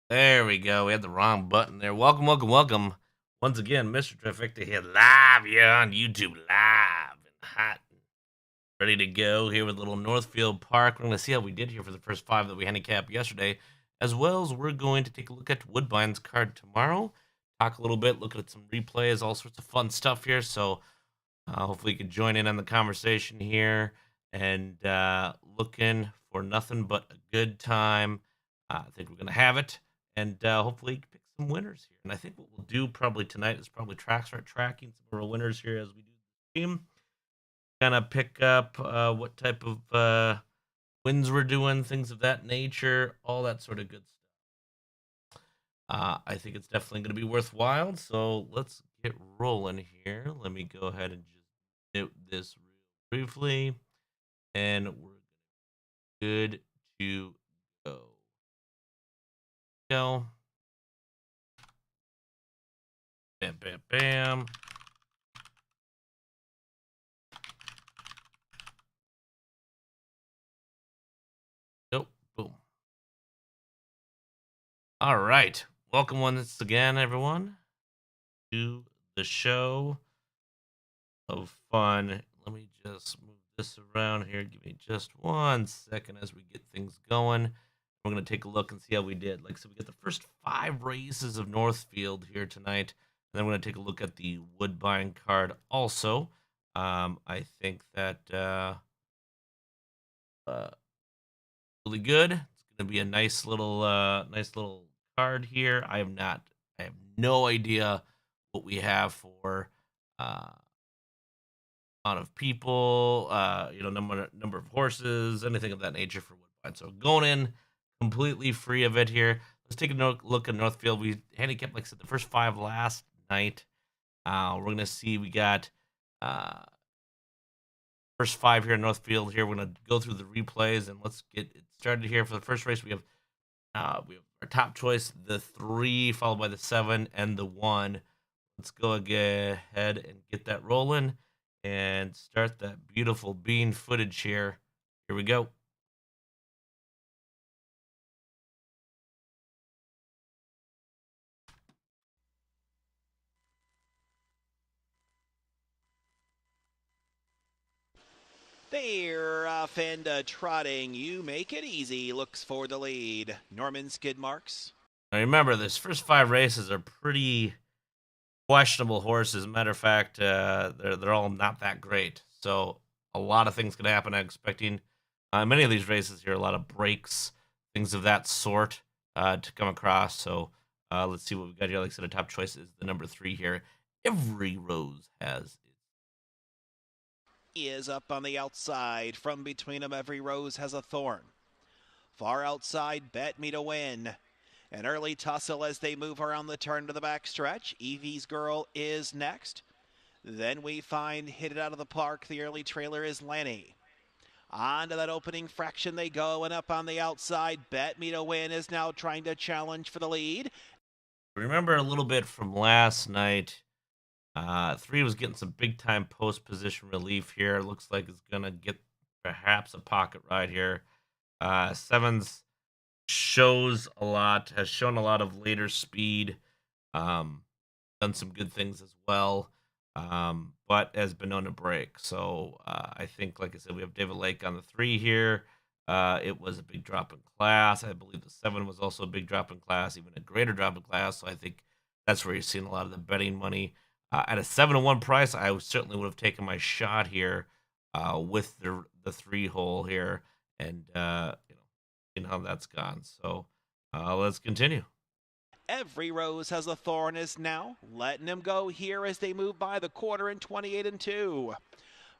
There we go. We had the wrong button there. Welcome, welcome, welcome. Once again, Mr. Trifecta here live here on YouTube, live and hot and ready to go here with little Northfield Park. We're going to see how we did here for the first five that we handicapped yesterday, as well as we're going to take a look at Woodbine's card tomorrow, talk a little bit, look at some replays, all sorts of fun stuff here. So hopefully you can join in on the conversation here and looking for nothing but a good time. I think we're going to have it and hopefully pick some winners here. And I think what we'll do probably tonight is probably start tracking some of our winners here as we do the stream. Kind of pick up what type of wins we're doing, things of that nature, all that sort of good stuff. I think it's definitely going to be worthwhile. So let's get rolling here. Let me go ahead and just do this real briefly, and we're good to go. Go. Bam, bam, bam. Nope. Boom. All right. Welcome once again, everyone, to the show of fun. Let me just move this around here. Give me just 1 second as we get things going. We're going to take a look and see how we did. Like I said, we got the first 5 races of Northfield here tonight. And then we're going to take a look at the Woodbine card also. I think that really good. It's going to be a nice little card here. I have no idea what we have for amount of people, number of horses, anything of that nature for Woodbine. So going in completely free of it here. Let's take a look at Northfield. We handicapped, like I said, the first 5 last night. We're going to see we got first 5 here in Northfield. Here we're going to go through the replays and let's get it started here. For the first race, we have our top choice, the 3, followed by the 7 and the 1. Let's go ahead and get that rolling and start that beautiful bean footage here. Here we go. They're off and trotting. You make it easy. Looks for the lead. Norman skid marks. Now remember, this first 5 races are pretty questionable horses. As a matter of fact, they're all not that great. So a lot of things can happen. I'm expecting many of these races here, a lot of breaks, things of that sort to come across. So let's see what we've got here. Like I said, a top choice is the number 3 here. Every rose has Is up on the outside. From between them, every rose has a thorn. Far outside, Bet Me to Win. An early tussle as they move around the turn to the backstretch. Evie's Girl is next. Then we find Hit It Out of the Park. The early trailer is Lenny. On to that opening fraction they go, and up on the outside, Bet Me to Win is now trying to challenge for the lead. Remember a little bit from last night. 3 was getting some big time post position relief here. Looks like it's gonna get perhaps a pocket ride here. 7's shows a lot, has shown a lot of later speed, done some good things as well, but has been known to break. So I think, like I said, we have David Lake on the 3 here. It was a big drop in class. I believe the 7 was also a big drop in class, even a greater drop in class. So I think that's where you're seeing a lot of the betting money. At a 7-1 price, I certainly would have taken my shot here with the 3 hole here, and seeing how that's gone. So let's continue. Every rose has a thorn is now letting him go here as they move by the quarter in 28 and 2.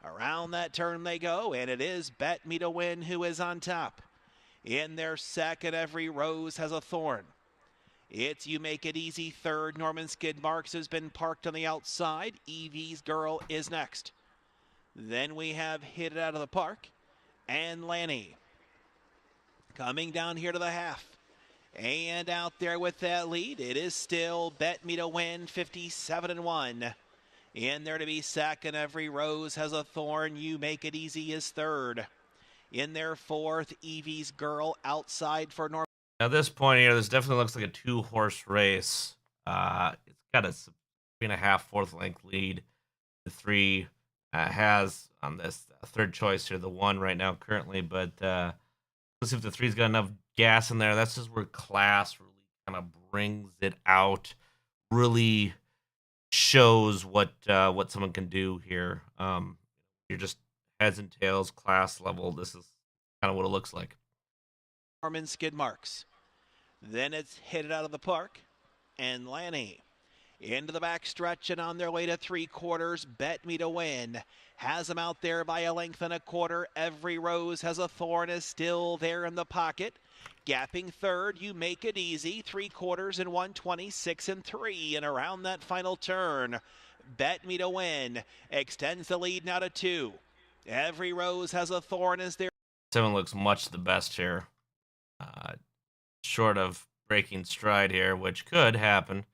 Around that turn they go, and it is Bet Me to Win who is on top. In their second, every rose has a thorn. It's You Make It Easy third. Norman Skid Marks has been parked on the outside. Evie's Girl is next. Then we have Hit It Out of the Park and Lanny. Coming down here to the half. And out there with that lead, it is still Bet Me to Win, 57 and 1. In there to be second, every rose has a thorn. You Make It Easy is third. In there fourth, Evie's Girl outside for Norman. At this point here, this definitely looks like a 2-horse race. It's got a 3.5 fourth length lead. The 3 has on this third choice here, the 1 right now currently, but let's see if the 3's got enough gas in there. That's just where class really kind of brings it out, really shows what someone can do here. You're just heads and tails, class level. This is kind of what it looks like. Norman skid marks. Then it's hit it out of the park. And Lanny into the back stretch and on their way to 3/4. Bet Me to Win has them out there by a length and a quarter. Every Rose Has a Thorn is still there in the pocket. Gapping third, You Make It Easy. 3/4 and 126 and 3. And around that final turn, Bet Me to Win extends the lead now to 2. Every Rose Has a Thorn is there. 7 looks much the best here. Short of breaking stride here, which could happen.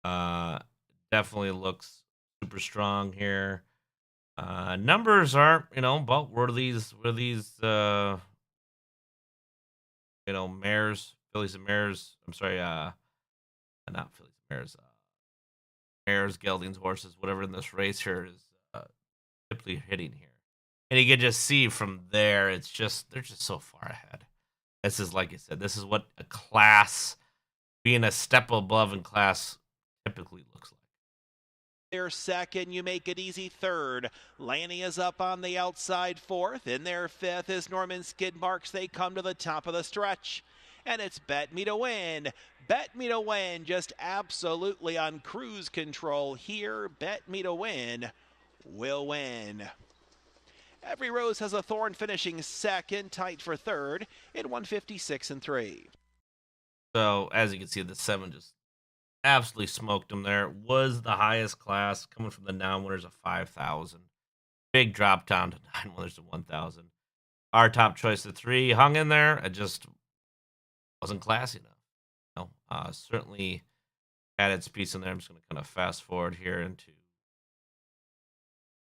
Definitely looks super strong here. Numbers aren't, about where these mares, fillies and mares. I'm sorry, not fillies and mares, mares, geldings, horses, whatever in this race here is typically hitting here. And you can just see from there, they're just so far ahead. This is, like I said, this is what a class, being a step above in class, typically looks like. Their second, You Make It Easy third. Lanny is up on the outside fourth. In their fifth is Norman skid marks. They come to the top of the stretch. And it's Bet Me to Win. Bet Me to Win, just absolutely on cruise control here. Bet Me to Win will win. Every Rose Has a Thorn finishing second, tight for third in 156 and 3. So, as you can see, the 7 just absolutely smoked him there. Was the highest class coming from the non-winners of 5,000. Big drop down to 9 winners of 1,000. Our top choice of 3 hung in there. It just wasn't classy enough. Certainly had its piece in there. I'm just going to kind of fast forward here into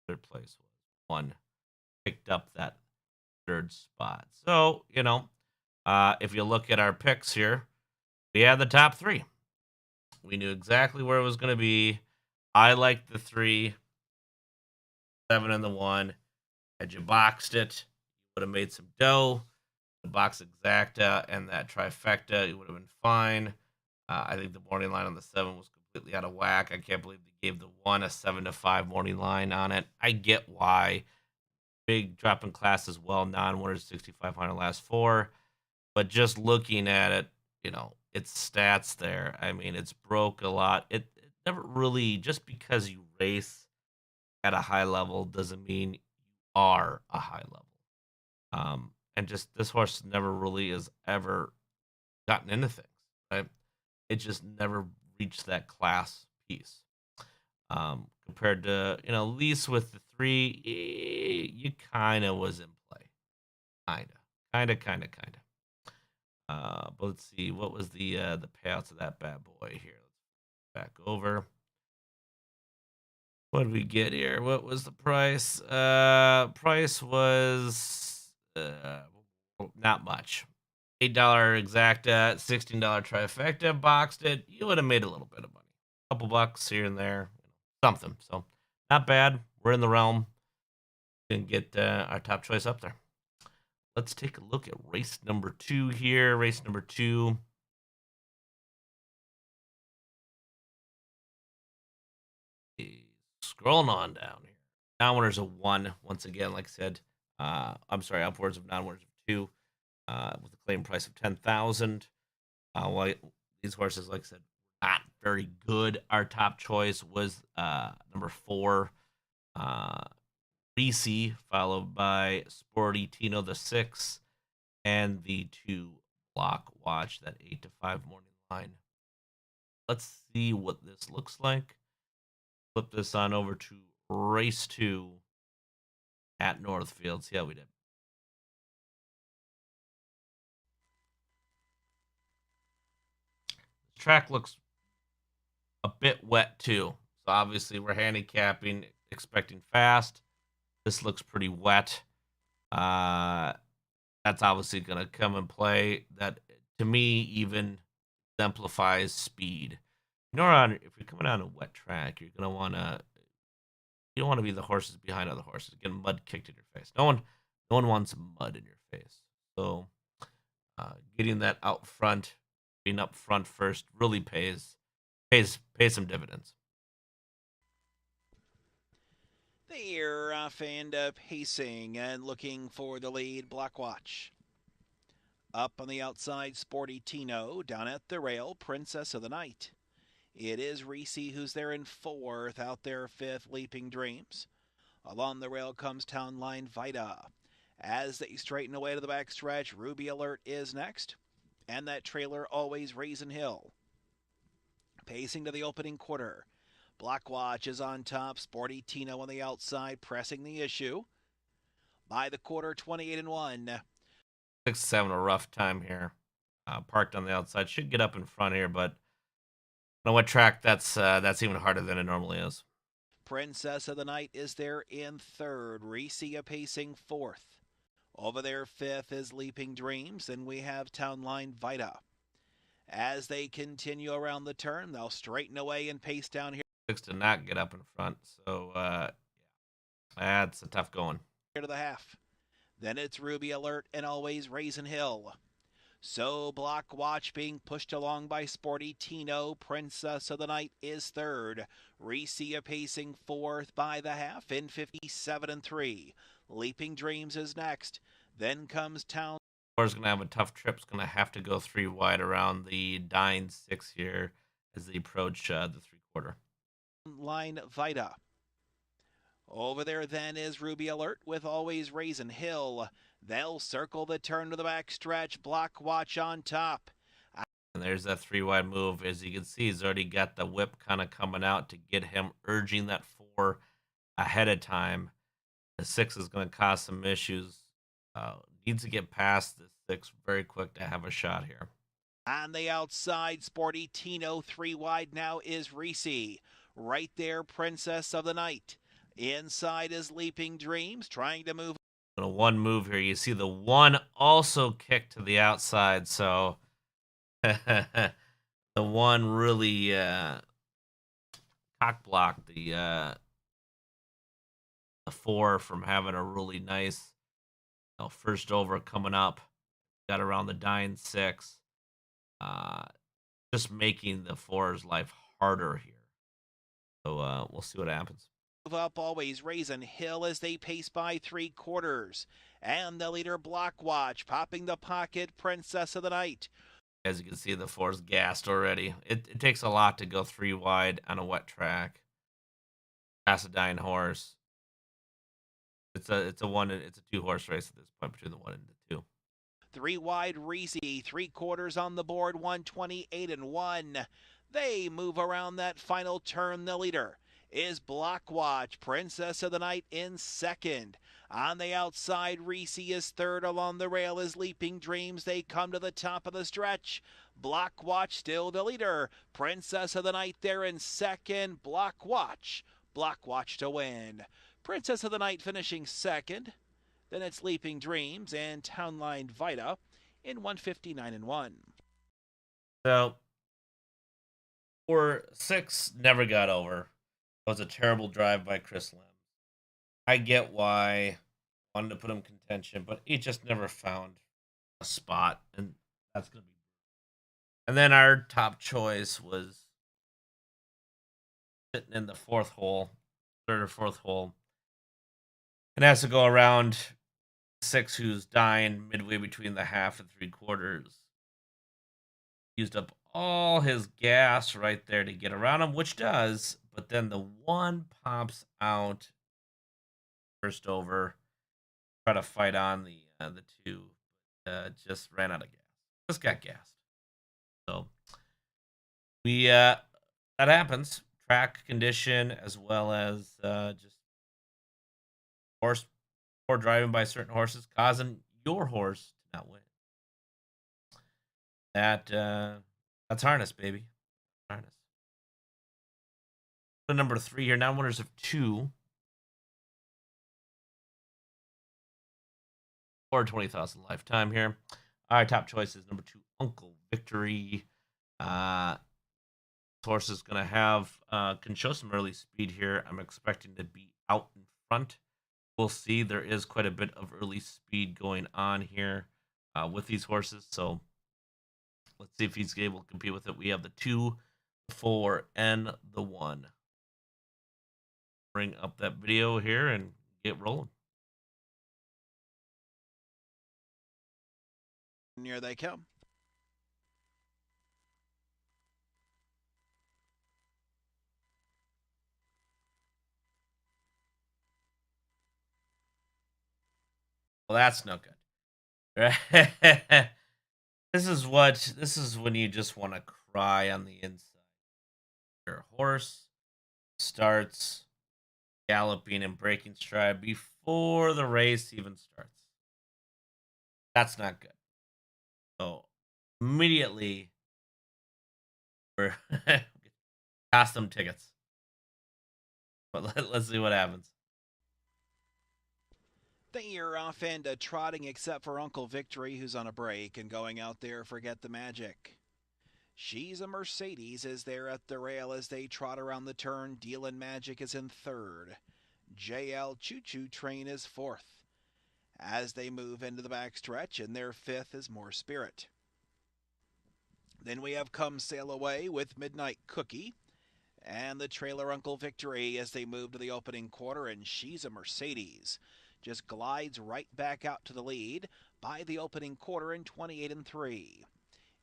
third place. 1 picked up that third spot. So, if you look at our picks here, we had the top 3. We knew exactly where it was going to be. I liked the 3, 7 and the 1. Had you boxed it, you would have made some dough. The box exacta and that trifecta, it would have been fine. I think the morning line on the 7 was completely out of whack. I can't believe they gave the 1 a 7-5 morning line on it. I get why. Big drop in class as well. Non-winners 6,500 last 4. But just looking at it, its stats there, I mean, it's broke a lot. It never really, just because you race at a high level doesn't mean you are a high level. And just this horse never really has ever gotten into things, right? It just never reached that class piece. Compared to, at least with the 3, you kind of was in play. Kind of. But let's see, what was the payouts of that bad boy here? Let's back over. What did we get here? What was the price? Price was not much. $8 exacta, $16 trifecta. Boxed it. You would have made a little bit of money. A couple bucks here and there, something. So not bad. We're in the realm. We can get our top choice up there. Let's take a look at race number 2 here. Race number 2. Scrolling on down here. Non-winners of 1. Once again, like I said, I'm sorry, upwards of non-winners of 2. With a claim price of 10,000. Well, these horses, like I said, not very good. Our top choice was number 4. Reese, followed by Sporty Tino the 6, and the 2 Block Watch, that 8-5 morning line. Let's see what this looks like. Flip this on over to race 2 at Northfield. See how we did. The track looks a bit wet too. So obviously we're handicapping, expecting fast. This looks pretty wet. That's obviously going to come and play. That to me, even exemplifies speed. If you're coming on a wet track, you don't want to be the horses behind other horses, getting mud kicked in your face. No one wants mud in your face. So getting that out front, being up front first, really pays some dividends. They're off and pacing and looking for the lead. Block watch. Up on the outside, Sporty Tino. Down at the rail, Princess of the Night. It is Reese who's there in fourth. Out there fifth, Leaping Dreams. Along the rail comes Town Line Vita. As they straighten away to the backstretch, Ruby Alert is next. And that trailer, Always Raisin Hill. Pacing to the opening quarter. Block Watch is on top. Sporty Tino on the outside, pressing the issue. By the quarter, 28-1. 6-7, a rough time here. Parked on the outside, should get up in front here, but on a wet track, that's even harder than it normally is. Princess of the Night is there in third. Reese pacing fourth. Over there, fifth is Leaping Dreams. Then we have Town Line Vita. As they continue around the turn, they'll straighten away and pace down here. Six to not get up in front, so that's a tough going. Here to the half. Then it's Ruby Alert and Always Raisin Hill. So Block Watch being pushed along by Sporty Tino. Princess of the Night is third. Reese pacing fourth by the half in 57-3. Leaping Dreams is next. Then comes Town. Is going to have a tough trip. It's going to have to go 3 wide around the dying 6 here as they approach the 3/4. Line Vita. Over there then is Ruby Alert with Always Raisin Hill. They'll circle the turn to the backstretch. Block Watch on top. And there's that 3 wide move. As you can see, he's already got the whip kind of coming out to get him urging that 4 ahead of time. The 6 is going to cause some issues. Needs to get past the 6 very quick to have a shot here. On the outside, Sporty Tino 3 wide now is Reese. Right there, Princess of the Night. Inside is Leaping Dreams, trying to move. One move here. You see the 1 also kicked to the outside, so the 1 really cock blocked the 4 from having a really nice first over coming up. Got around the dying 6. Just making the 4's life harder here. So we'll see what happens. Move up, Always Raisin Hill as they pace by 3/4. And the leader, Block Watch, popping the pocket, Princess of the Night. As you can see, the 4's gassed already. It takes a lot to go 3 wide on a wet track. Pass a dying horse. It's a 2-horse race at this point between the 1 and the 2. 3 wide, Reese, 3/4 on the board, 128-1. They move around that final turn. The leader is Block Watch. Princess of the Night in second. On the outside, Reese is third. Along the rail is Leaping Dreams. They come to the top of the stretch. Block Watch still the leader. Princess of the Night there in second. Block Watch to win. Princess of the Night finishing second. Then it's Leaping Dreams and Town Line Vita in 159-1. So 4-6 never got over. It was a terrible drive by Chris Lim. I get why wanted to put him in contention, but he just never found a spot, and that's going to be. And then our top choice was sitting in the 4th hole, 3rd or 4th hole, and has to go around 6, who's dying midway between the half and 3/4. Used up all his gas right there to get around him, which does, but then the 1 pops out first over, try to fight on the 2, just ran out of gas. Just got gassed. So we that happens. Track condition as well as just poor driving by certain horses causing your horse to not win. That's harness, baby. Harness. Number 3 here. Now winners of 2. Or 20,000 lifetime here. Our top choice is number 2, Uncle Victory. This horse is going to have, can show some early speed here. I'm expecting to be out in front. We'll see. There is quite a bit of early speed going on here with these horses. So let's see if he's able to compete with it. We have the 2, the 4, and the 1. Bring up that video here and get rolling. And here they come. Well, that's no good. This is when you just want to cry on the inside. Your horse starts galloping and breaking stride before the race even starts. That's not good. So immediately we're cost them tickets. But let's see what happens. They are off and trotting except for Uncle Victory, who's on a break and going out there. Forget the Magic. She's a Mercedes is there at the rail as they trot around the turn. Dealin' Magic is in third. JL Choo Choo Train is fourth. As they move into the backstretch, and their fifth is More Spirit. Then we have Come Sail Away with Midnight Cookie and the trailer Uncle Victory as they move to the opening quarter, and She's a Mercedes just glides right back out to the lead by the opening quarter in 28-3.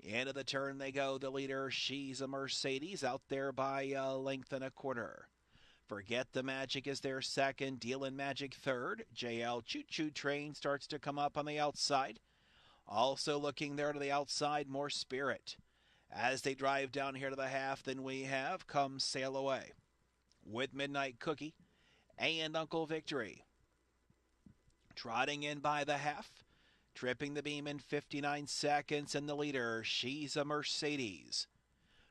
Into the turn they go. The leader, She's a Mercedes, out there by a length and a quarter. Forget the Magic is their second. Dealin' Magic third. JL Choo Choo Train starts to come up on the outside. Also looking there to the outside, More Spirit. As they drive down here to the half, then we have Come Sail Away with Midnight Cookie and Uncle Victory. Trotting in by the half, tripping the beam in 59 seconds, and the leader, She's a Mercedes.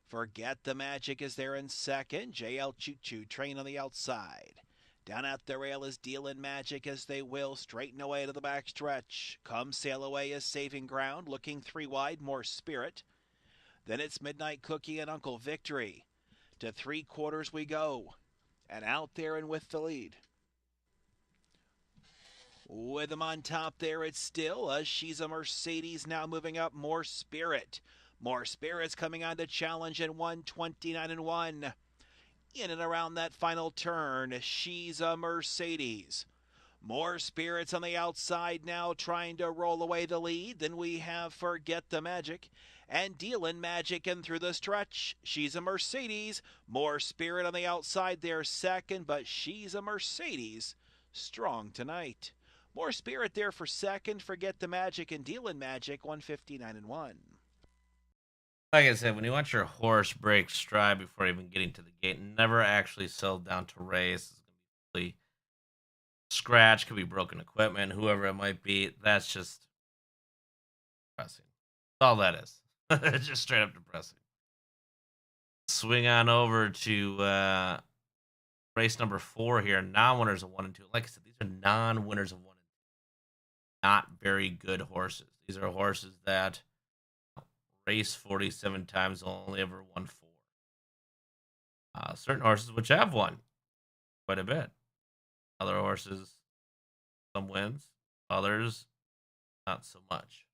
Forget the Magic is there in second. JL Choo Choo Train on the outside. Down at the rail is Dealin' Magic as they will straighten away to the backstretch. Come Sail Away is saving ground, looking 3 wide, More Spirit. Then it's Midnight Cookie and Uncle Victory. To 3/4 we go. And out there and with the lead. With them on top there, it's still a She's a Mercedes now moving up. More Spirit. More Spirit's coming on to challenge in 1:29-1. In and around that final turn, She's a Mercedes. More Spirits on the outside now trying to roll away the lead. Then we have Forget the Magic and Dealin' Magic and through the stretch. She's a Mercedes. More Spirit on the outside there second, but She's a Mercedes strong tonight. More Spirit there for second. Forget the Magic and Dealin' Magic 1:59-1. Like I said, when you want your horse break stride before even getting to the gate, never actually settle down to race. It's gonna be scratch, could be broken equipment, whoever it might be. That's just depressing. That's all that is. Just straight up depressing. Swing on over to race number 4 here. Non-winners of 1 and 2. Like I said, these are non-winners of 1 and 2. Not very good horses. These are horses that race 47 times, only ever won 4. Certain horses which have won quite a bit. Other horses, some wins, others not so much.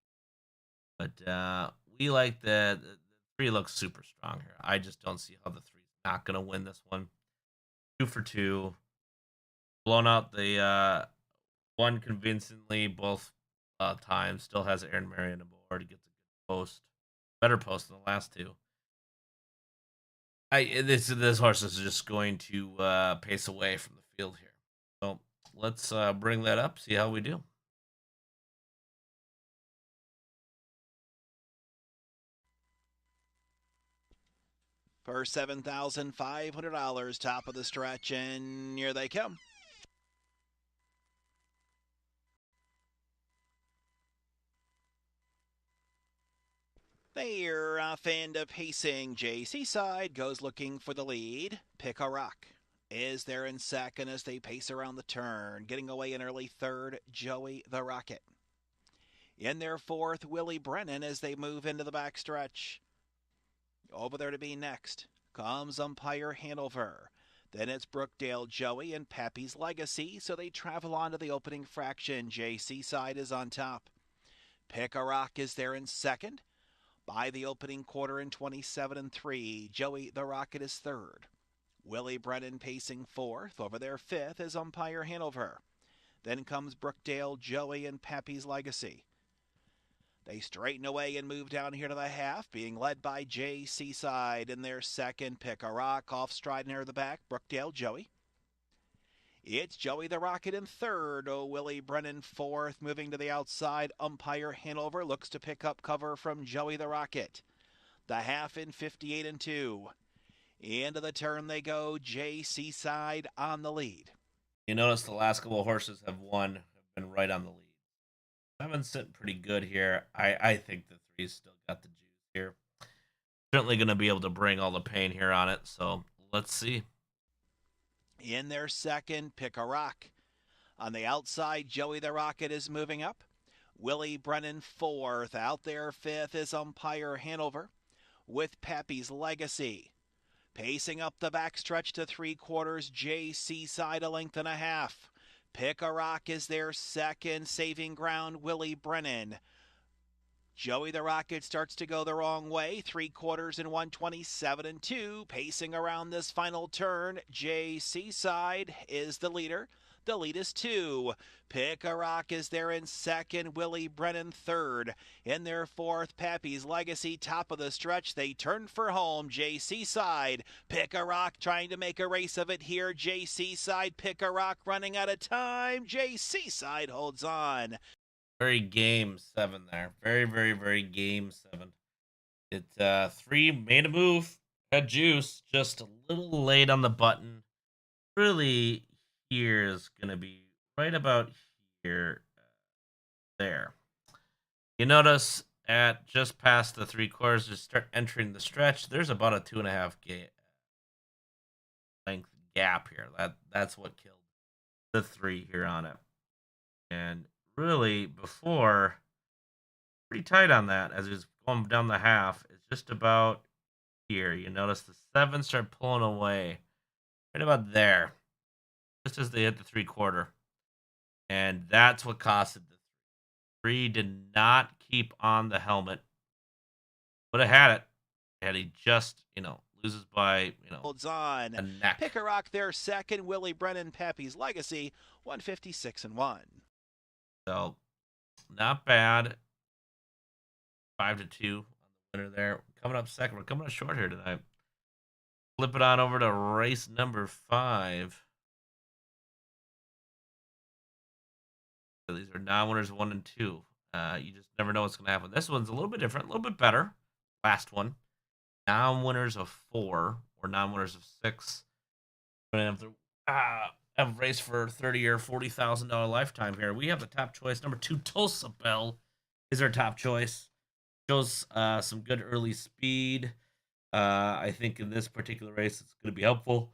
But we like the 3 looks super strong here. I just don't see how the 3 is not going to win this one. 2 for 2. Blown out the 1 convincingly both times. Still has Aaron Marion aboard. Gets a good post. Better post than the last 2. This horse is just going to pace away from the field here. So let's bring that up, see how we do. For $7,500, top of the stretch, and here they come. They're off and pacing. JC side goes looking for the lead. Pick a Rock is there in second as they pace around the turn. Getting away in early third, Joey the Rocket. In their fourth, Willie Brennan as they move into the backstretch. Over there to be next comes umpire Hanover. Then it's Brookdale Joey and Pappy's Legacy, so they travel on to the opening fraction. Jay Seaside is on top. Pick a Rock is there in second. By the opening quarter in 27-3, Joey the Rocket is third. Willie Brennan pacing fourth. Over there fifth is umpire Hanover. Then comes Brookdale Joey and Pappy's Legacy. They straighten away and move down here to the half, being led by Jay Seaside in their second. Pick a Rock off stride near the back. Brookdale Joey. It's Joey the Rocket in third. Willie Brennan fourth. Moving to the outside, umpire Hanover looks to pick up cover from Joey the Rocket. The half in 58-2. Into the turn they go. Jay Seaside on the lead. You notice the last couple of horses have been right on the lead. Seven's sitting pretty good here. I think the three's still got the juice here. Certainly going to be able to bring all the pain here on it, so let's see. In their second, Pick a Rock. On the outside, Joey the Rocket is moving up. Willie Brennan fourth. Out there fifth is umpire Hanover with Pappy's Legacy. Pacing up the backstretch to three-quarters, Jay Seaside a length and a half. Pick a Rock is their second. Saving ground, Willie Brennan. Joey the Rocket starts to go the wrong way. Three-quarters in 127-2. Pacing around this final turn, Jay Seaside is the leader. The lead is two. Pick a Rock is there in second. Willie Brennan third. In their fourth, Pappy's Legacy top of the stretch. They turn for home. Jay Seaside. Pick a Rock trying to make a race of it here. Jay Seaside. Pick a Rock running out of time. Jay Seaside holds on. Very game 7 there. Very, very, very game 7. It 3 made a move. Had juice. Just a little late on the button. Really, here is going to be right about here. There. You notice at just past the three-quarters, to start entering the stretch, there's about a 2.5 length gap here. That's what killed the 3 here on it. And really, before, pretty tight on that as he's going down the half. It's just about here. You notice the 7 start pulling away. Right about there. Just as they hit the three-quarter. And that's what costed the 3. Did not keep on the helmet. Would have had it. And he just, loses by, Holds on. a neck. Pick a Rock there second. Willie Brennan, Pappy's Legacy, 156-1. So, not bad. 5-2 on the winner there. Coming up second. We're coming up short here tonight. Flip it on over to race number 5. So these are non-winners 1 and 2. You just never know what's going to happen. This one's a little bit different, a little bit better. Last one. Non-winners of 4 or non-winners of 6. We're going to have a race for $30,000 or $40,000 lifetime here. We have the top choice. Number 2, Tulsa Bell is our top choice. Shows some good early speed. I think in this particular race, it's going to be helpful.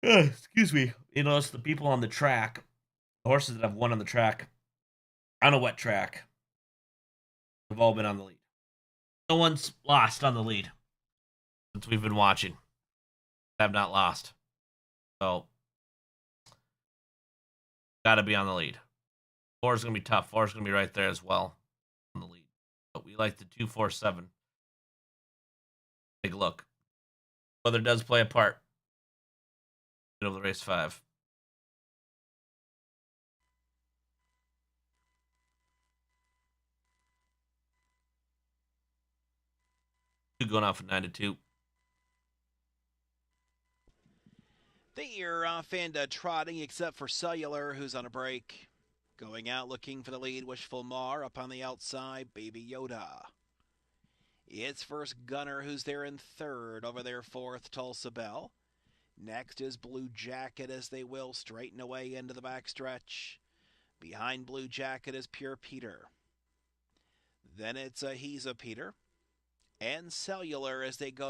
Excuse me. It's the people on the track, the horses that have won on the track, on a wet track, have all been on the lead. No one's lost on the lead since we've been watching. Have not lost. So, got to be on the lead. 4 is going to be tough. 4 is going to be right there as well on the lead. But we like the 2, 4, 7. Take a look. Weather does play a part. Get over the race 5. Going off at 9-2. They are off and trotting, except for Cellular, who's on a break. Going out looking for the lead, Wishful Mar up on the outside, Baby Yoda. It's first Gunner, who's there in third. Over there fourth, Tulsa Bell. Next is Blue Jacket as they will straighten away into the backstretch. Behind Blue Jacket is Pure Peter. Then it's He's a Peter. And Cellular as they go.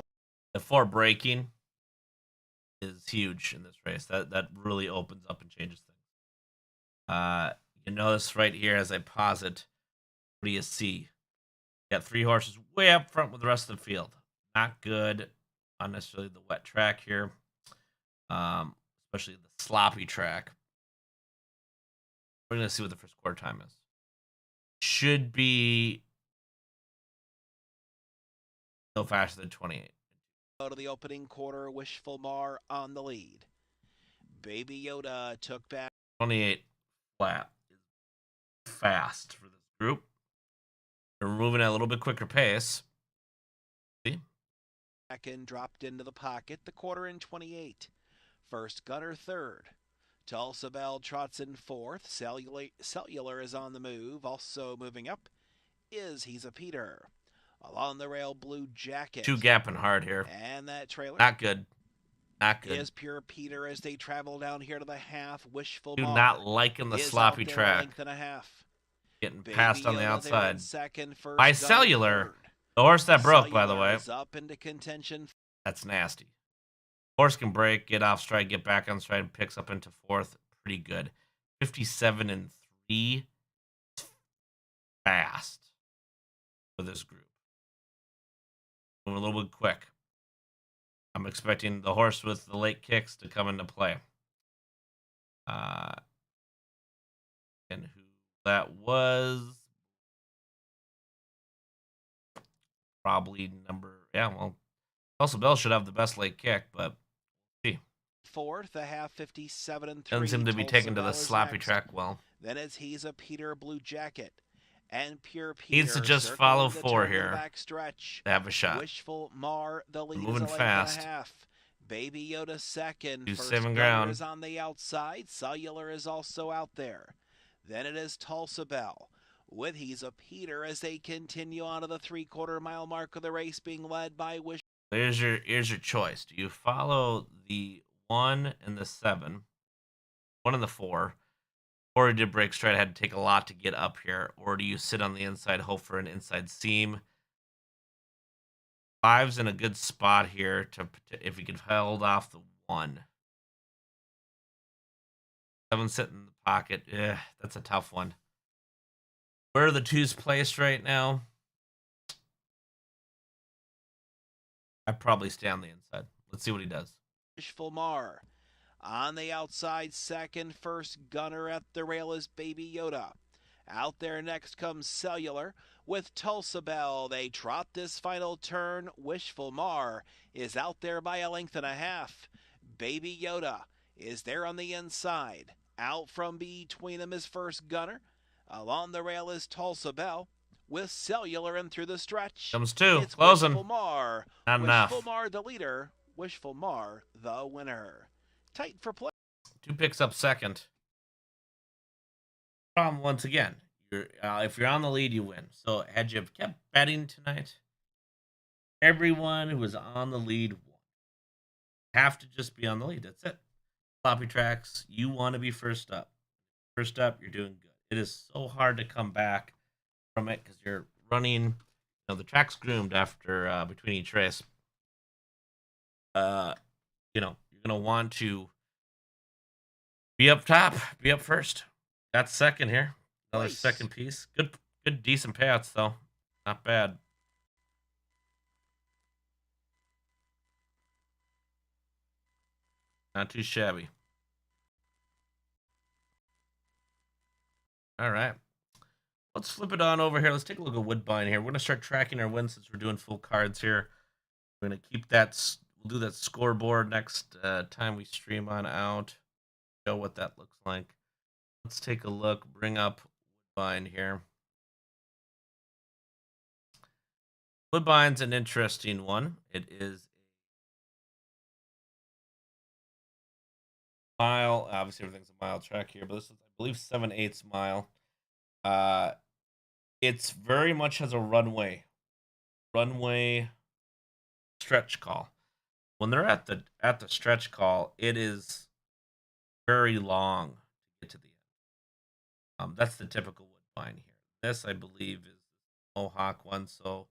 The 4 braking is huge in this race. That really opens up and changes things. You notice right here as I pause it, What do you see? Got 3 horses way up front with the rest of the field. Not good on necessarily the wet track here, especially the sloppy track. We're going to see what the first quarter time is. Should be no faster than 28. Go to the opening quarter, Wishful Mar on the lead. Baby Yoda took back. 28 flat is fast for this group. They're moving at a little bit quicker pace. See? Second dropped into the pocket, the quarter in 28. First Gunner third. Tulsa Bell trots in fourth. Cellular is on the move. Also moving up is He's a Peter. Along the rail, Blue Jacket. 2 gapping hard here. And that trailer. Not good. Not good. Is Pure Peter as they travel down here to the half. Wishful Do Mar not liking the sloppy track. Length and a half. Getting passed on the outside. Second, first by Cellular. The horse that broke, by the way. Up into contention. That's nasty. Horse can break, get off stride, get back on stride, picks up into fourth. Pretty good. 57 and 3. Fast for this group. Moving a little bit quick. I'm expecting the horse with the late kicks to come into play. And who that was? Probably Tulsa Bell should have the best late kick, but we'll see. Fourth, a half 57 and 3. Doesn't seem to be taken to the sloppy track well. Then it's He's a Peter, Blue Jacket. And Pure Peter needs to just follow 4 here. Backstretch. To have a shot. Wishful Mar, the lead moving is a fast. and a half. Baby Yoda second. Who's First saving Gunner ground. is on the outside. Cellular is also out there. Then it is Tulsa Bell with He's a Peter as they continue on to the 3/4 mile mark of the race, being led by Wish. Here's your choice. Do you follow the 1 and the 7, 1 and the 4? Or he did break straight, had to take a lot to get up here. Or do you sit on the inside, hope for an inside seam? 5's in a good spot here to if he could hold off the 1. 7 sitting in the pocket. That's a tough one. Where are the 2s placed right now? I'd probably stay on the inside. Let's see what he does. Wishful Mar. On the outside, second. First Gunner at the rail is Baby Yoda. Out there next comes Cellular with Tulsa Bell. They trot this final turn. Wishful Mar is out there by a length and a half. Baby Yoda is there on the inside. Out from between them is First Gunner. Along the rail is Tulsa Bell with Cellular and through the stretch. Comes 2. It's Closing. Wishful Mar. Not enough. Wishful Mar the leader. Wishful Mar the winner. Tight for play. 2 picks up second. Problem once again. If you're on the lead, you win. So had you kept betting tonight, everyone who was on the lead won. You have to just be on the lead. That's it. Sloppy tracks, you want to be first up. First up, you're doing good. It is so hard to come back from it because you're running. The track's groomed after between each race. You're gonna want to be up top, be up first. That's second here. Another second piece. Good, decent payouts though. Not bad. Not too shabby. All right. Let's flip it on over here. Let's take a look at Woodbine here. We're going to start tracking our wins since we're doing full cards here. We're going to keep that. We'll do that scoreboard next time we stream on out. Show what that looks like. Let's take a look. Bring up Woodbine here. Woodbine's an interesting one. It is a mile. Obviously, everything's a mile track here, but this is, I believe, 7/8 mile. It's very much has a runway stretch call. When they're at the stretch call, it is very long to get to the end. That's the typical Woodbine here. This, I believe, is the Mohawk one, so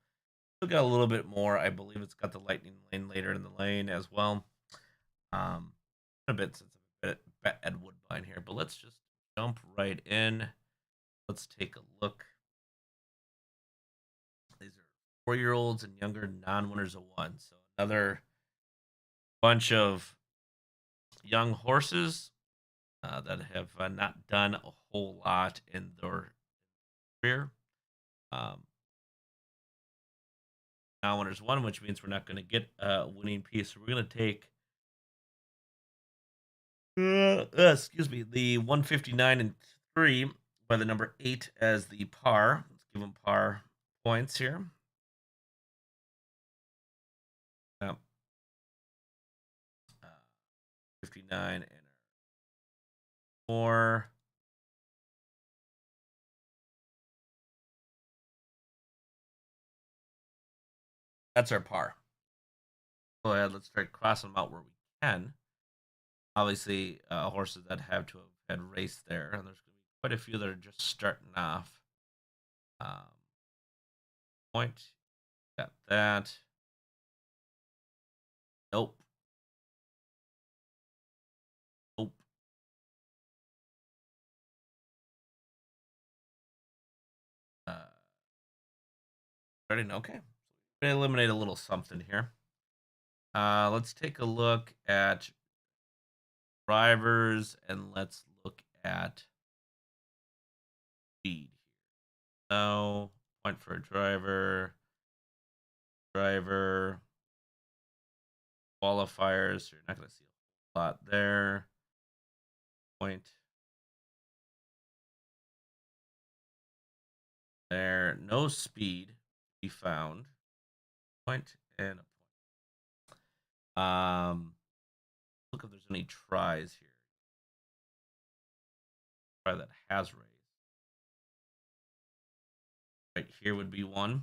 still got a little bit more. I believe it's got the lightning lane later in the lane as well. A bit since I'm at Woodbine here, but let's just jump right in. Let's take a look. 4-year-olds and younger non-winners of one. So another bunch of young horses that have not done a whole lot in their career. Um, non-winners one, which means we're not going to get a winning piece. So we're going to take, excuse me, the 159 and 3 by the number 8 as the par. Let's give them par points here. Yep. 59 and 4. That's our par. Go ahead, let's start crossing them out where we can. Obviously, horses that have to have had raced there, and there's going to be quite a few that are just starting off. Point, got that. Nope. Nope. Starting, okay. We're gonna eliminate a little something here. Let's take a look at drivers and let's look at speed. So, point for a driver, qualifiers. So you're not going to see a lot there. Point there. No speed to be found. Point and a point. Look if there's any tries here. Try that has raised. Right here would be one.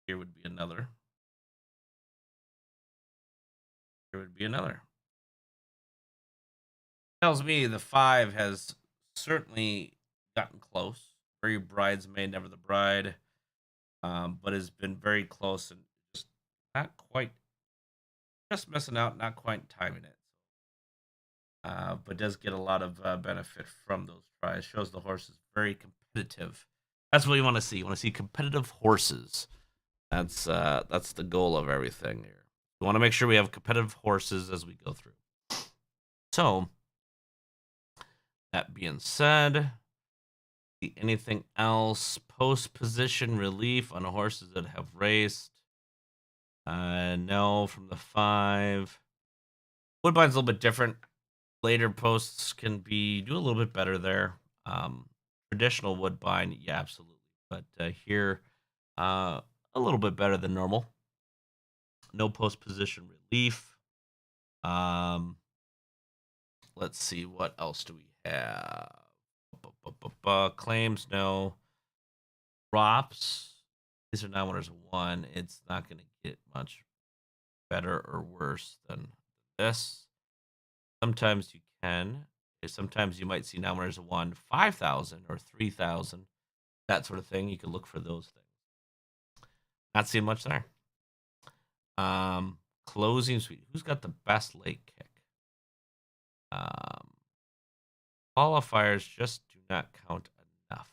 Here would be another. Here would be another. Tells me the 5 has certainly gotten close. Very bridesmaid, never the bride, but has been very close and just not quite, just missing out, not quite timing it. But does get a lot of benefit from those tries. Shows the horse is very competitive. That's what you want to see. You want to see competitive horses. That's the goal of everything here. We want to make sure we have competitive horses as we go through. So, that being said, anything else? Post position relief on horses that have raced. No, from the 5. Woodbine's a little bit different. Later posts can do a little bit better there. Traditional Woodbine, yeah, absolutely. But here, a little bit better than normal. No post position relief. Let's see, what else do we have? Claims, no. Drops. These are not winners of one. It's not going to get much better or worse than this. Sometimes you can. Sometimes you might see now winners of one, 5,000 or 3,000, that sort of thing. You can look for those things. Not seeing much there. Closing suite. Who's got the best late kick? Qualifiers just do not count enough.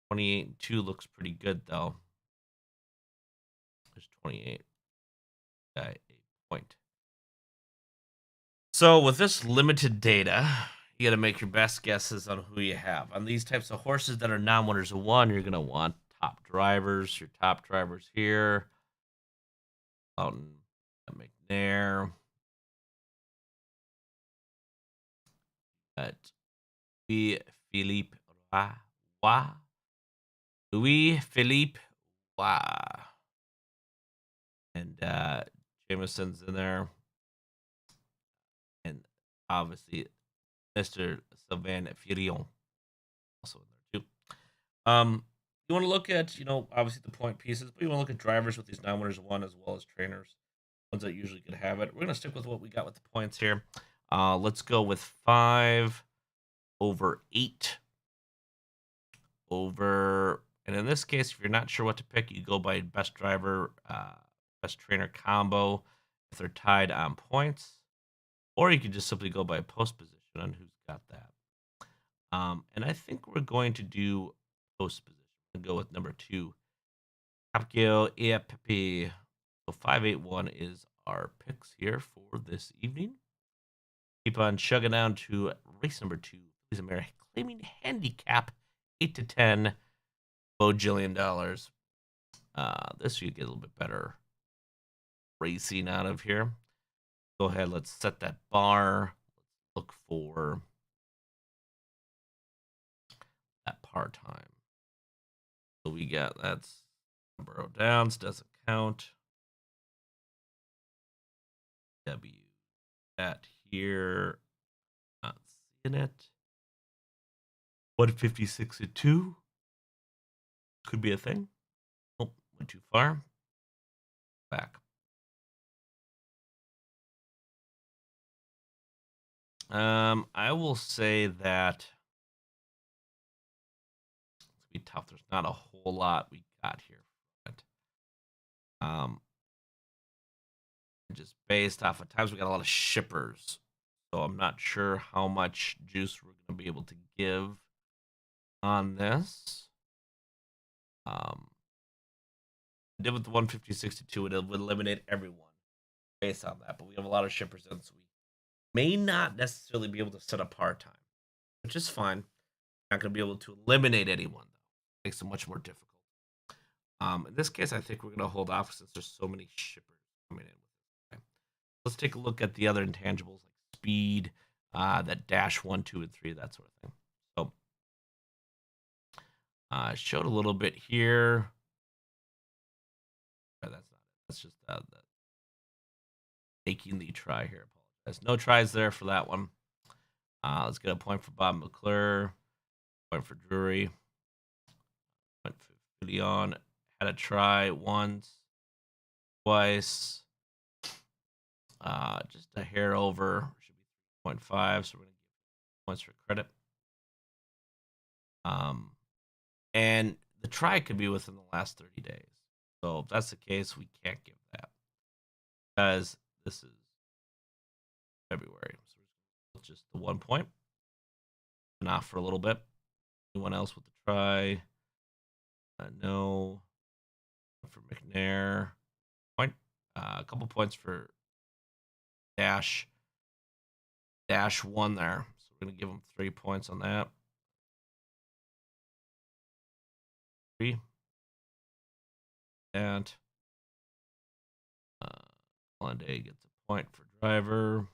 28 and 2 looks pretty good though. There's 28. A point. So with this limited data, you got to make your best guesses on who you have. On these types of horses that are non-winners of one, you're going to want top drivers. Your top drivers here. Mountain McNair. Louis-Philippe Roy. Louis-Philippe Roy. And Jameson's in there. And obviously, Mr. Sylvain Furion also in there too. You want to look at, obviously the point pieces, but you want to look at drivers with these non-winners of one as well as trainers, ones that usually could have it. We're going to stick with what we got with the points here. Let's go with 5 over 8 over, and in this case, if you're not sure what to pick, you go by best driver, best trainer combo if they're tied on points, or you could just simply go by post position on who's got that. And I think we're going to do post position. I'll go with number 2, Capio Epipi. So 581 is our picks here for this evening. Keep on chugging down to race number 2. Please America claiming handicap 8 to 10 bojillion dollars. This you get a little bit better racing out of here. Go ahead, let's set that bar. Let's look for that par time. So we got that's number of downs, doesn't count. W that here, not seeing it. 156 at 2 could be a thing. Oh, went too far. Back. I will say that it's gonna be tough. There's not a whole lot we got here from it. Just based off of times, we got a lot of shippers, so I'm not sure how much juice we're gonna be able to give on this. Did with the 150-62, it would eliminate everyone based on that, but we have a lot of shippers in, so we may not necessarily be able to set a par time, which is fine. Not going to be able to eliminate anyone, though. Makes it much more difficult. In this case, I think we're going to hold off since there's so many shippers coming in. Okay. Let's take a look at the other intangibles like speed, that dash 1, 2, and 3, that sort of thing. So, showed a little bit here. That's not it. That's just making the try here. Apologize. No tries there for that one. Let's get a point for Bob McClure. Point for Drury. Point for Leon. Had a try once, twice. Just a hair over. Should be 3.5. So we're going to give points for credit. And the try could be within the last 30 days. So if that's the case, we can't give that because this is February. So just the 1 point. And off for a little bit. Anyone else with the try? No. For McNair. Point. A couple points for Dash 1 there. So we're going to give him 3 points on that. 3. And Hollanday gets a point for driver.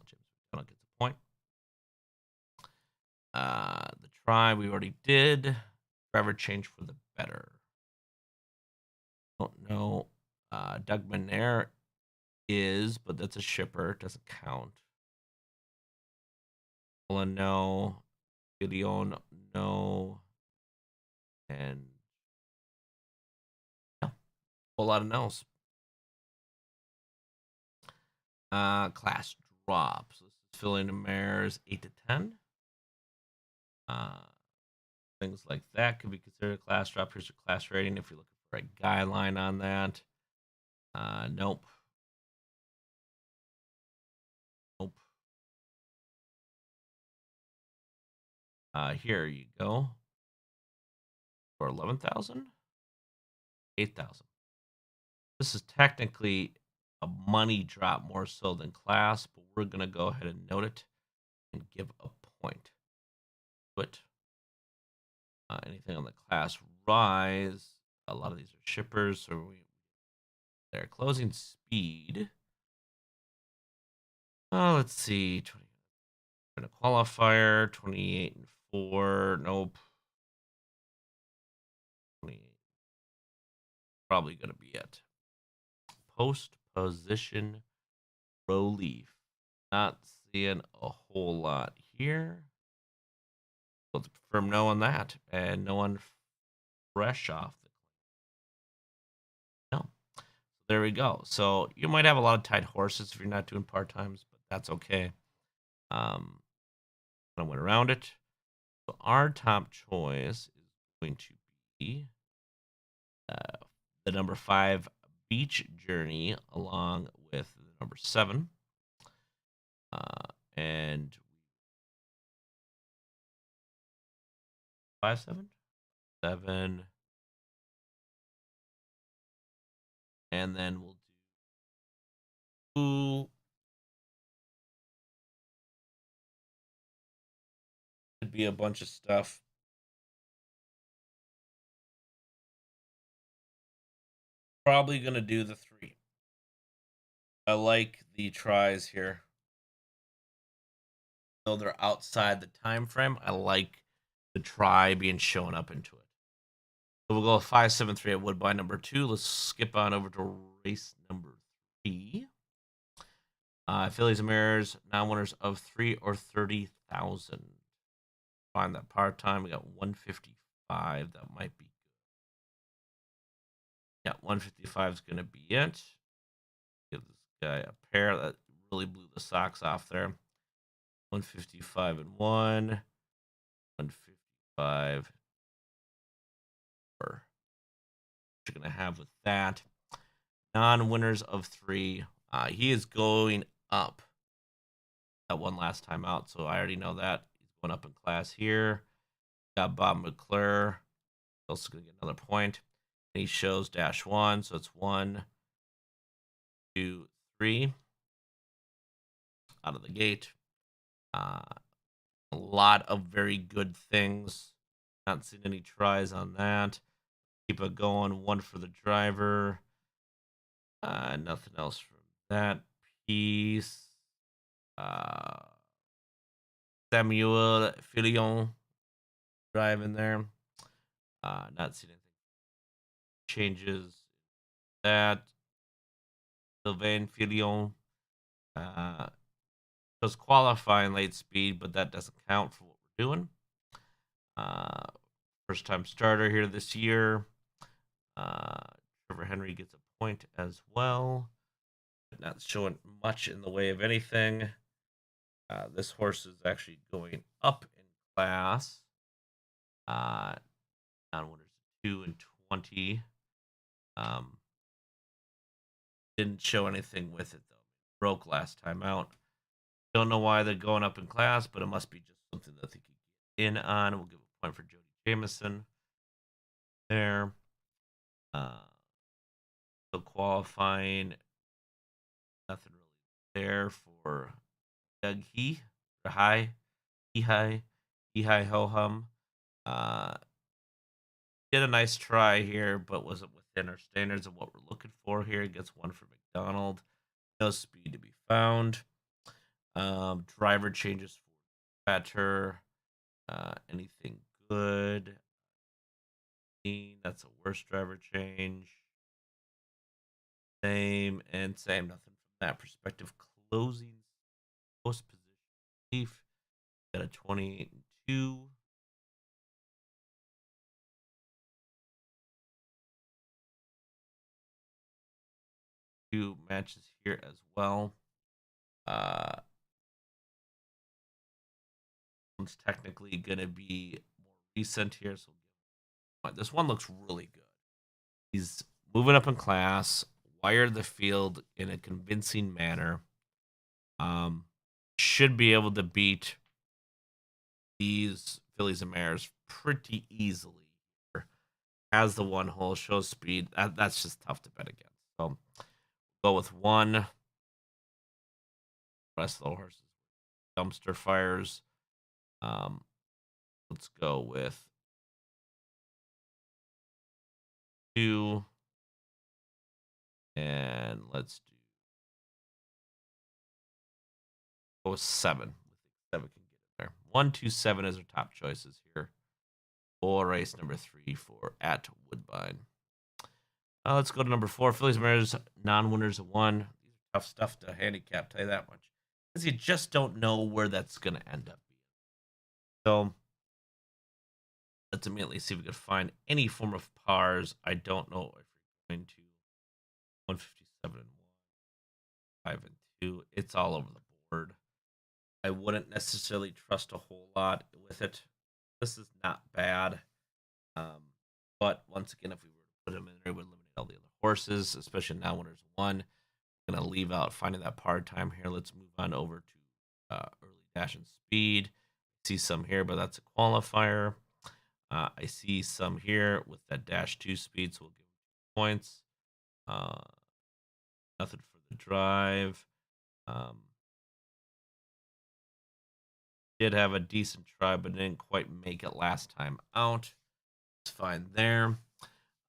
James McDonald gets a point. The try we already did. Driver change for the better. Don't know. Doug McNair is, but that's a shipper. It doesn't count. No. Gideon, no. And yeah, a whole lot of no's. Class drops. This is filling in mares 8 to 10. Things like that could be considered a class drop. Here's your class rating if you're looking for a guideline on that. Nope. Nope. Here you go. For 11,000, 8,000. This is technically a money drop more so than class, but we're going to go ahead and note it and give a point to it. Anything on the class rise, a lot of these are shippers, so their closing speed. Let's see, 20 and a qualifier, 28 and 4. Nope. 28. Probably going to be it. Post position relief. Not seeing a whole lot here. Let's confirm no on that, and no one fresh off the no. So there we go. So you might have a lot of tight horses if you're not doing part times, but that's okay. I went around it. So our top choice is going to be the number 5 Beach Journey, along with the number 7, and 5-7, 7, and then we'll do could be a bunch of stuff. Probably gonna do the 3. I like the tries here. Though they're outside the time frame, I like the try being shown up into it. So we'll go 5-7-3 at Woodbine number 2. Let's skip on over to race number 3. Phillies and Mares, non-winners of 3 or 30,000. Find that part time. We got 155. That might be good. Yeah, 155 is going to be it. Give this guy a pair. That really blew the socks off there. 155 and 1. 155. What you're going to have with that. Non-winners of 3. He is going up. That one last time out, so I already know that. He's going up in class here. Got Bob McClure. Also going to get another point. And he shows -1, so it's 1, 2, 3 out of the gate. A lot of very good things. Not seen any tries on that. Keep it going. 1 for the driver. Nothing else from that piece. Samuel Filion driving there. Not seeing anything. Changes that. Sylvain Filion does qualifying late speed, but that doesn't count for what we're doing. First time starter here this year. Trevor Henry gets a point as well. Not showing much in the way of anything. This horse is actually going up in class. Non-winners 2 and 20. Didn't show anything with it though. Broke last time out. Don't know why they're going up in class, but it must be just something that they could get in on. We'll give a point for Jody Jameson there. So qualifying, nothing really there for Doug High Ho Hum. Did a nice try here, but wasn't within our standards of what we're looking for here. Gets 1 for McDonald. No speed to be found. Driver changes for better. Anything good? That's a worse driver change. Same and same. Nothing from that perspective. Closing post position relief. Got a 28 and 2. Two matches here as well. One's technically going to be more recent here, so this one looks really good. He's moving up in class, wired the field in a convincing manner. Should be able to beat these Phillies and Mares pretty easily. Has the 1 hole, shows speed. That's just tough to bet against. So go with 1. The rest of the horses, dumpster fires. Let's go with 2. And let's go with 7. 7 can get in there. 1, 2, 7 is our top choices here for race number 3 for at Woodbine. Let's go to number 4. Phillies and Mares, non-winners of 1. These are tough stuff to handicap, tell you that much. Because you just don't know where that's going to end up being. So let's immediately see if we can find any form of pars. I don't know if we're going to 157 and 1, 5 and 2. It's all over the board. I wouldn't necessarily trust a whole lot with it. This is not bad. But once again, if we were to put him in there, it would eliminate all the other horses, especially now when there's 1. I'm going to leave out finding that par time here. Let's move on over to early dash and speed. See some here, but that's a qualifier. I see some here with that dash 2 speed, so we'll give him points. Uh, Nothing for the drive. Um, did have a decent try, but didn't quite make it last time out. It's fine there.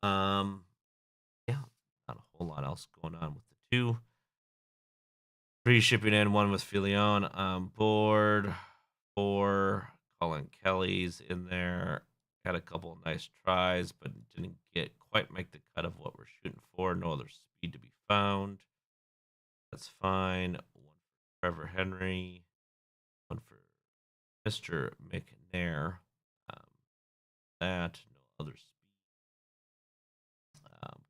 Yeah, not a whole lot else going on with the two. Free shipping in, one with Filion on board. 4 Colin Kelly's in there. Had a couple of nice tries, but didn't quite make the cut of what we're shooting for. No other speed to be found. That's fine. One for Trevor Henry. One for Mr. McNair. Um, that no other speed.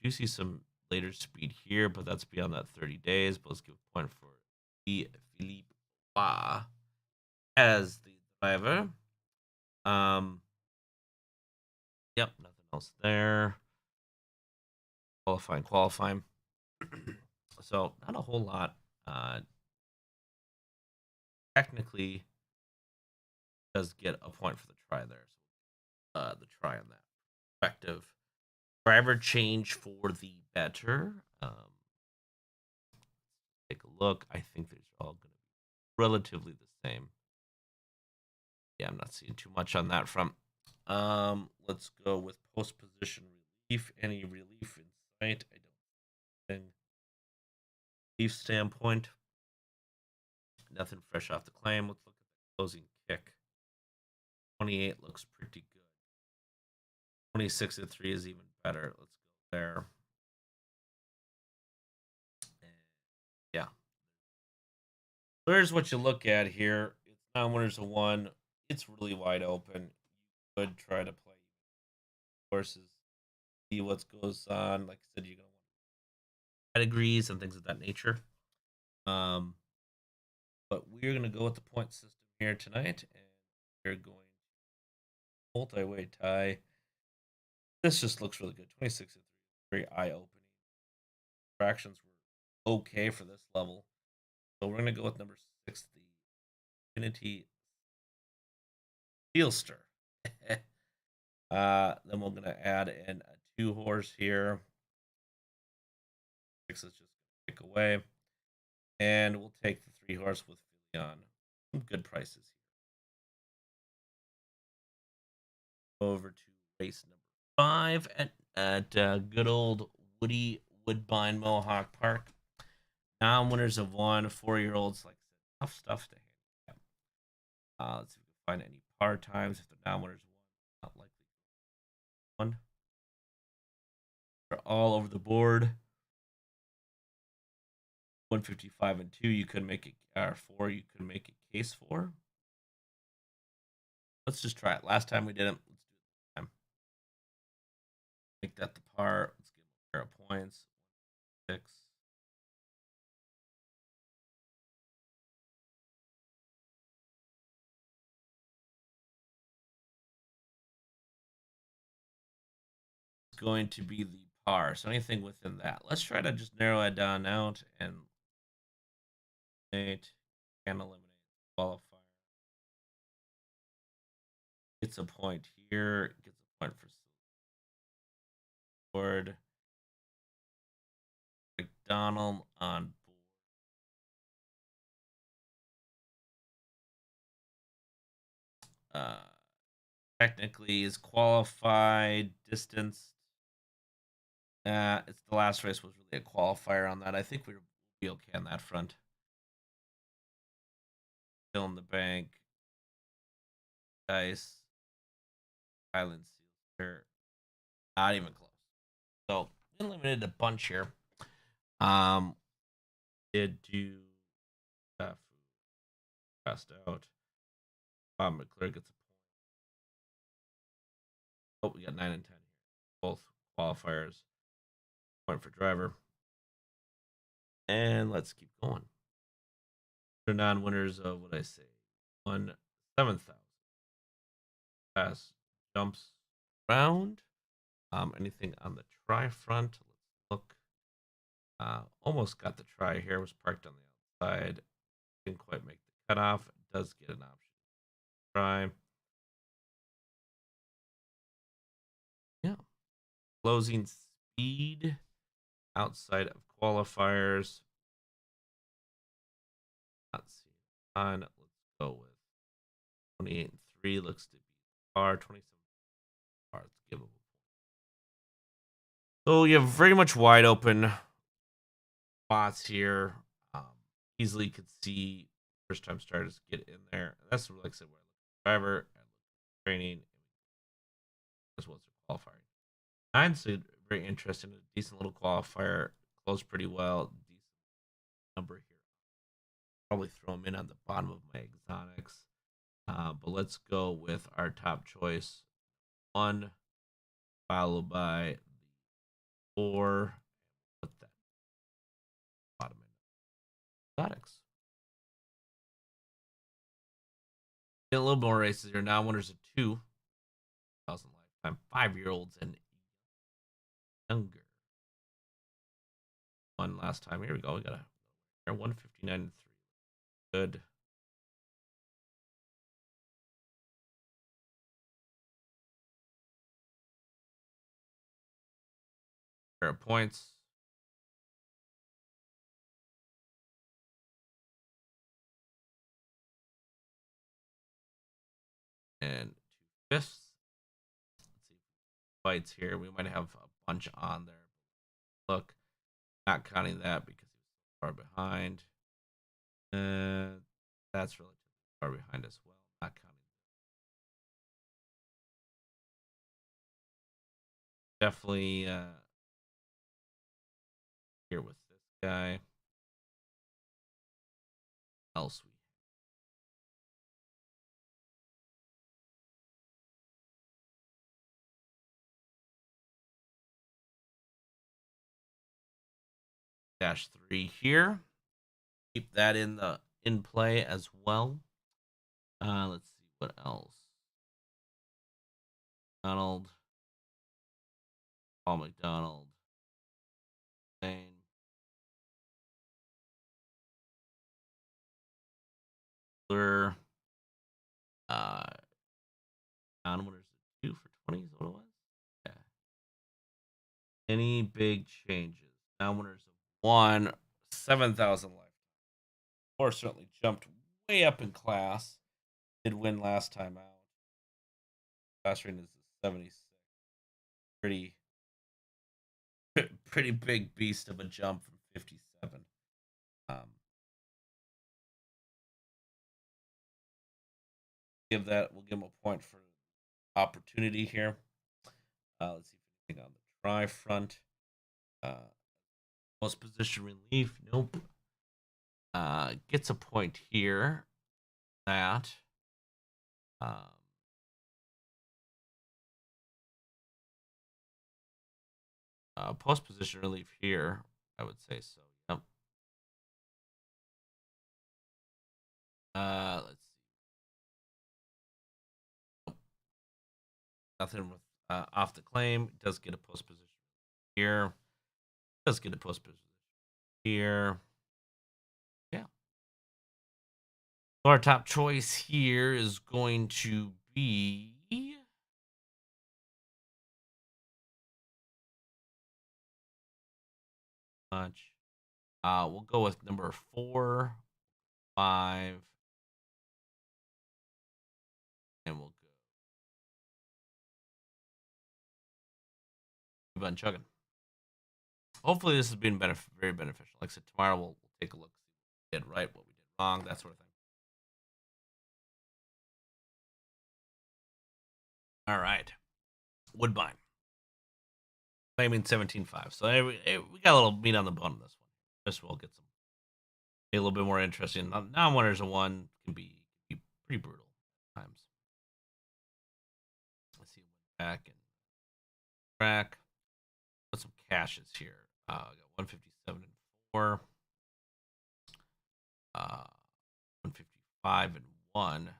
Do see some later speed here, but that's beyond that 30 days. But let's give a point for Philippe Wa as the driver. Yep, nothing else there. Qualifying. So not a whole lot. Technically, does get a point for the try there. So the try on that perspective. Driver change for the better. Take a look. I think these are all going to be relatively the same. Yeah, I'm not seeing too much on that front. Let's go with post position relief. Any relief in sight? I don't think. Relief standpoint. Nothing fresh off the claim. Let's look at the closing kick. 28 looks pretty good. 26 at 3 is even better. Let's go there. And yeah. So here's what you look at here. It's non-winners of 1. It's really wide open. You could try to play horses, see what goes on. Like I said, you're going to want pedigrees and things of that nature. But we're going to go with the point system here tonight, and we're going to multi-way tie. This just looks really good. 26 at 3, very eye-opening. Fractions were okay for this level, so we're going to go with number 6, the Infinity Steelster. Then we're going to add in a 2 horse here. 6 is just going to kick away, and we'll take the 3 horse with Filion. Some good prices here. Over to race number 5 at good old Woodbine Mohawk Park. Non-winners of 1, 4-year-olds. Like I said, tough stuff to handicap. Let's see if we can find any par times. If they're non-winners of 1, not likely. 1. They're all over the board. 155 and 2, you could make it, or 4, you could make a case for. Let's just try it. Last time we did it, let's do it this time. Make that the par. Let's give them a pair of points. 6. It's going to be the par. So anything within that. Let's try to just narrow it down out and eliminate, can eliminate qualifier. Gets a point here. Gets a point for board. McDonald on board. Technically is qualified, distanced. It's the last race was really a qualifier on that. I think we'll be okay on that front. Still in the bank. Dice. Highland Seals. Not even close. So eliminated a bunch here. Did do passed out. Bob McClure gets a point. Oh, we got 9 and 10 here. Both qualifiers. Point for driver. And let's keep going. They're non-winners of what I say. 7,000. Pass jumps around. Anything on the try front? Let's look. Almost got the try here. Was parked on the outside. Didn't quite make the cutoff. It does get an option. Try. Closing speed outside of qualifiers. Not seeing a ton. Let's go with 28 and 3 looks to be par. 27 par. It's givable. So you have very much wide open spots here. Easily could see first time starters get in there. That's like I said, where I look driver and training as well as qualifying. Nine's very interesting. A decent little qualifier. Closed pretty well. Decent number here. Probably throw them in on the bottom of my exotics. But let's go with our top choice. 1, followed by the 4. Put that bottom in exotics. Get a little more races here. Now winners of 2,000 lifetime 5-year-olds and younger. One last time. Here we go. We got a 159 and 3. Good. Pair of points. And 2/5. Let's see. Fights here. We might have a bunch on there. Look, not counting that because he was so far behind. And that's relatively far behind as well. Not counting. Definitely here with this guy. Else we -3 here. Keep that in play as well. Let's see what else. Donald, Paul McDonald, Lane, Blur, uh, non-winners of 2 for 20 is what it was. Yeah. Any big changes? Non-winners of 1, 7,000 life. Or certainly jumped way up in class. Did win last time out. Class rating is 76. Pretty pretty big beast of a jump from 57. We'll give him a point for opportunity here. Let's see if anything on the try front. Most position relief, nope. Gets a point here. That. Post position relief here, I would say so. Yep. Let's see. Nope. Nothing with off the claim. It does get a post position here. Does get a post position here. Yeah. So our top choice here is going to be much. We'll go with number 4, 5, and we'll go. Keep on chugging. Hopefully, this has been very beneficial. Like I said, tomorrow we'll take a look, see what we did right, what we did wrong, that sort of thing. All right, Woodbine claiming 17.5. So we got a little meat on the bone in this one. This will get a little bit more interesting. Non-winners of 1 can be pretty brutal at times. Let's see, back and track. Put some cashes here. I got 157 and 4. 155 and 1.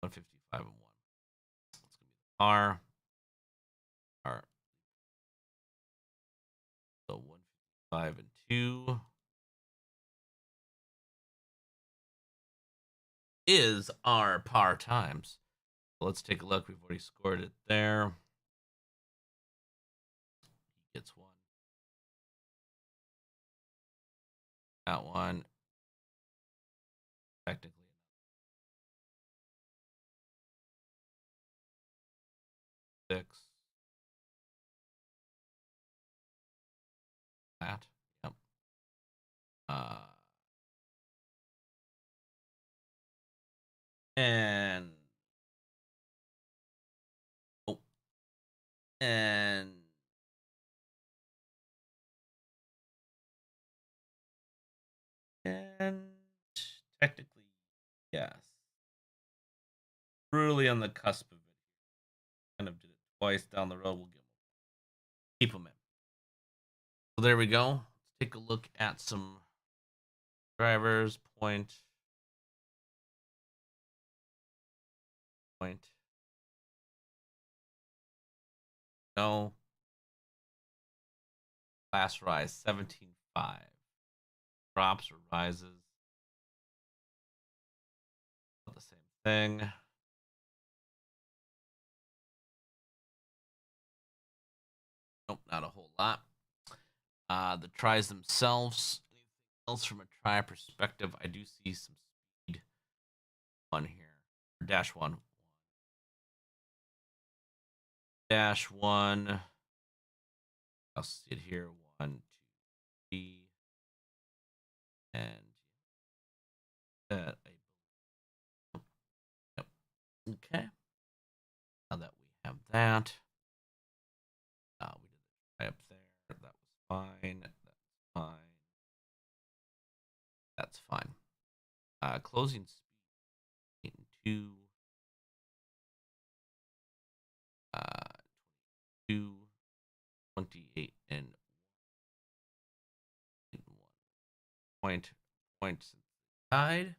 155 and 1. It's gonna be the par. So 155 and 2 is our par times. Let's take a look. We've already scored it there. He gets one. That one. Technically. 6. That. Yep. And oh, and technically, yes. Really on the cusp of it. Kind of did it twice down the road. We'll keep them in. So there we go. Let's take a look at some drivers. Point. No. Class rise 17.5. Drops or rises. The same thing. Nope, not a whole lot. The tries themselves. Anything else from a try perspective? I do see some speed on here. Dash one. Dash one. I'll see it here. 1, 2, 3. And that. Yep. Okay. Now that we have that. We did the try up there. That was fine. That's fine. That's fine. Closing speed 2. 2, 28, and 1 point tied.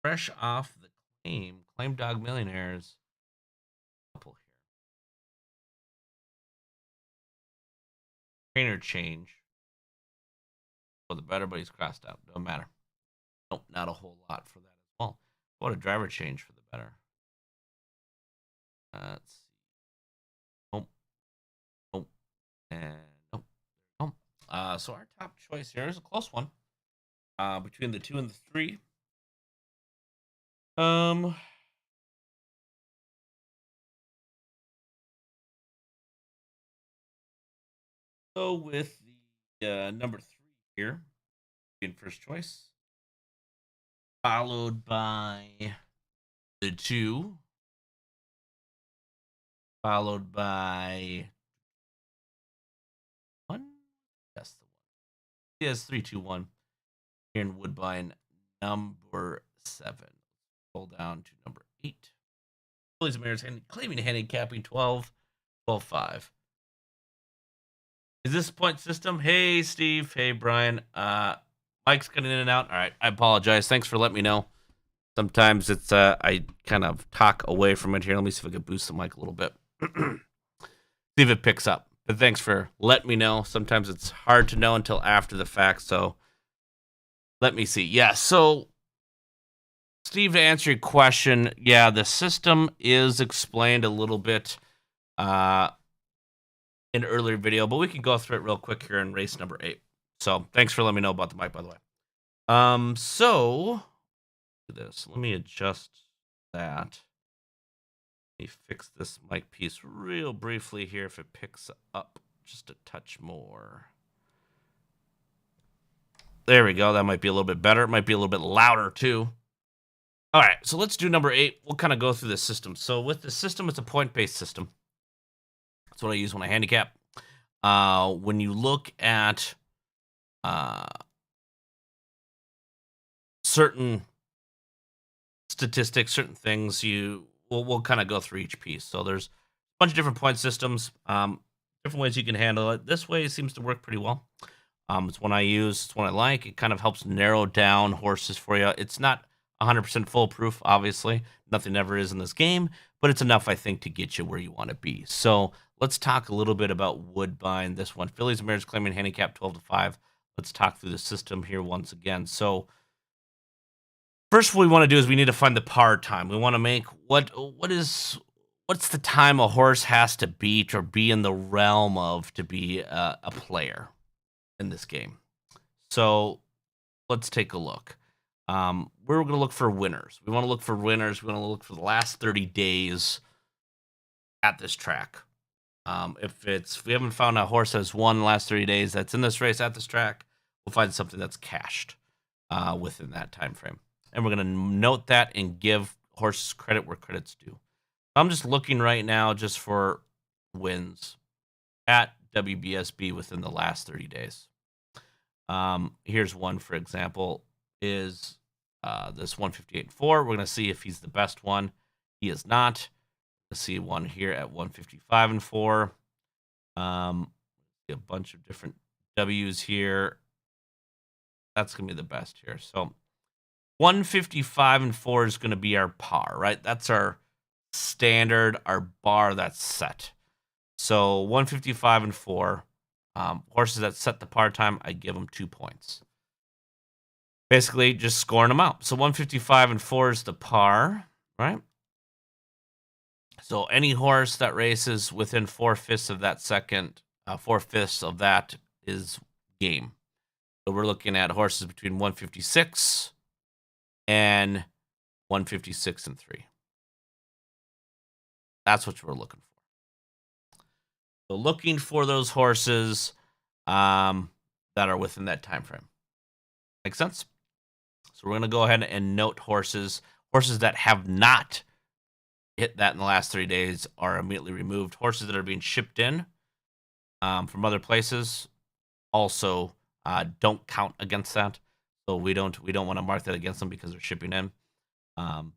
Fresh off the claim dog millionaires. Couple here. Trainer change. For the better, but he's crossed out. Don't matter. Nope, not a whole lot for that as well. What a driver change for the better. Let's see. Nope. And nope. So our top choice here is a close one. Between the 2 and the 3. Go with the number 3 here, being first choice, followed by the 2, followed by 1. Yes, the 1. Yes, 3, 2, 1. Here in Woodbine, number 7. Pull down to number 8. Phillies and Mariners claiming handicapping 12, 12, 5. Is this point system? Hey, Steve. Hey, Brian. Mike's getting in and out. All right. I apologize. Thanks for letting me know. Sometimes it's I kind of talk away from it here. Let me see if I can boost the mic a little bit. See if it picks up. But thanks for letting me know. Sometimes it's hard to know until after the fact. So let me see. Yeah. So Steve, to answer your question, yeah, the system is explained a little bit in an earlier video, but we can go through it real quick here in race number 8. So thanks for letting me know about the mic, by the way. So do this. Let me adjust that. Let me fix this mic piece real briefly here if it picks up just a touch more. There we go. That might be a little bit better. It might be a little bit louder too. All right, so let's do number 8. We'll kind of go through this system. So with the system, it's a point-based system. That's what I use when I handicap. When you look at certain statistics, certain things, we'll kind of go through each piece. So there's a bunch of different point systems, different ways you can handle it. This way seems to work pretty well. It's one I use. It's one I like. It kind of helps narrow down horses for you. It's not 100% foolproof, obviously. Nothing ever is in this game, but it's enough, I think, to get you where you want to be. So let's talk a little bit about Woodbine. This one, Phillies and Mariners claiming handicap 12-5. Let's talk through the system here once again. So First, what we want to do is we need to find the par time. We want to make what's the time a horse has to beat or be in the realm of to be a player in this game. So let's take a look. We're going to look for winners. We want to look for winners. We want to look for the last 30 days at this track. If we haven't found a horse that's won the last 30 days that's in this race at this track, we'll find something that's cashed within that time frame. And we're going to note that and give horses credit where credit's due. I'm just looking right now just for wins at WBSB within the last 30 days. Here's one, for example, is this 158-4. We're going to see if he's the best one. He is not. Let's see one here at 155-4. A bunch of different W's here. That's going to be the best here. So 155-4 is going to be our par, right? That's our standard, our bar that's set. So 155-4. Horses that set the par time, I give them 2 points. Basically, just scoring them out. So 155-4 is the par, right? So any horse that races within 4/5 of that second, 4/5 of that is game. So we're looking at horses between 156 and 156-3. That's what we're looking for. So looking for those horses that are within that time frame. Make sense? So we're going to go ahead and note horses that have not hit that in the last 3 days are immediately removed. Horses that are being shipped in from other places also don't count against that. So we don't want to mark that against them because they're shipping in,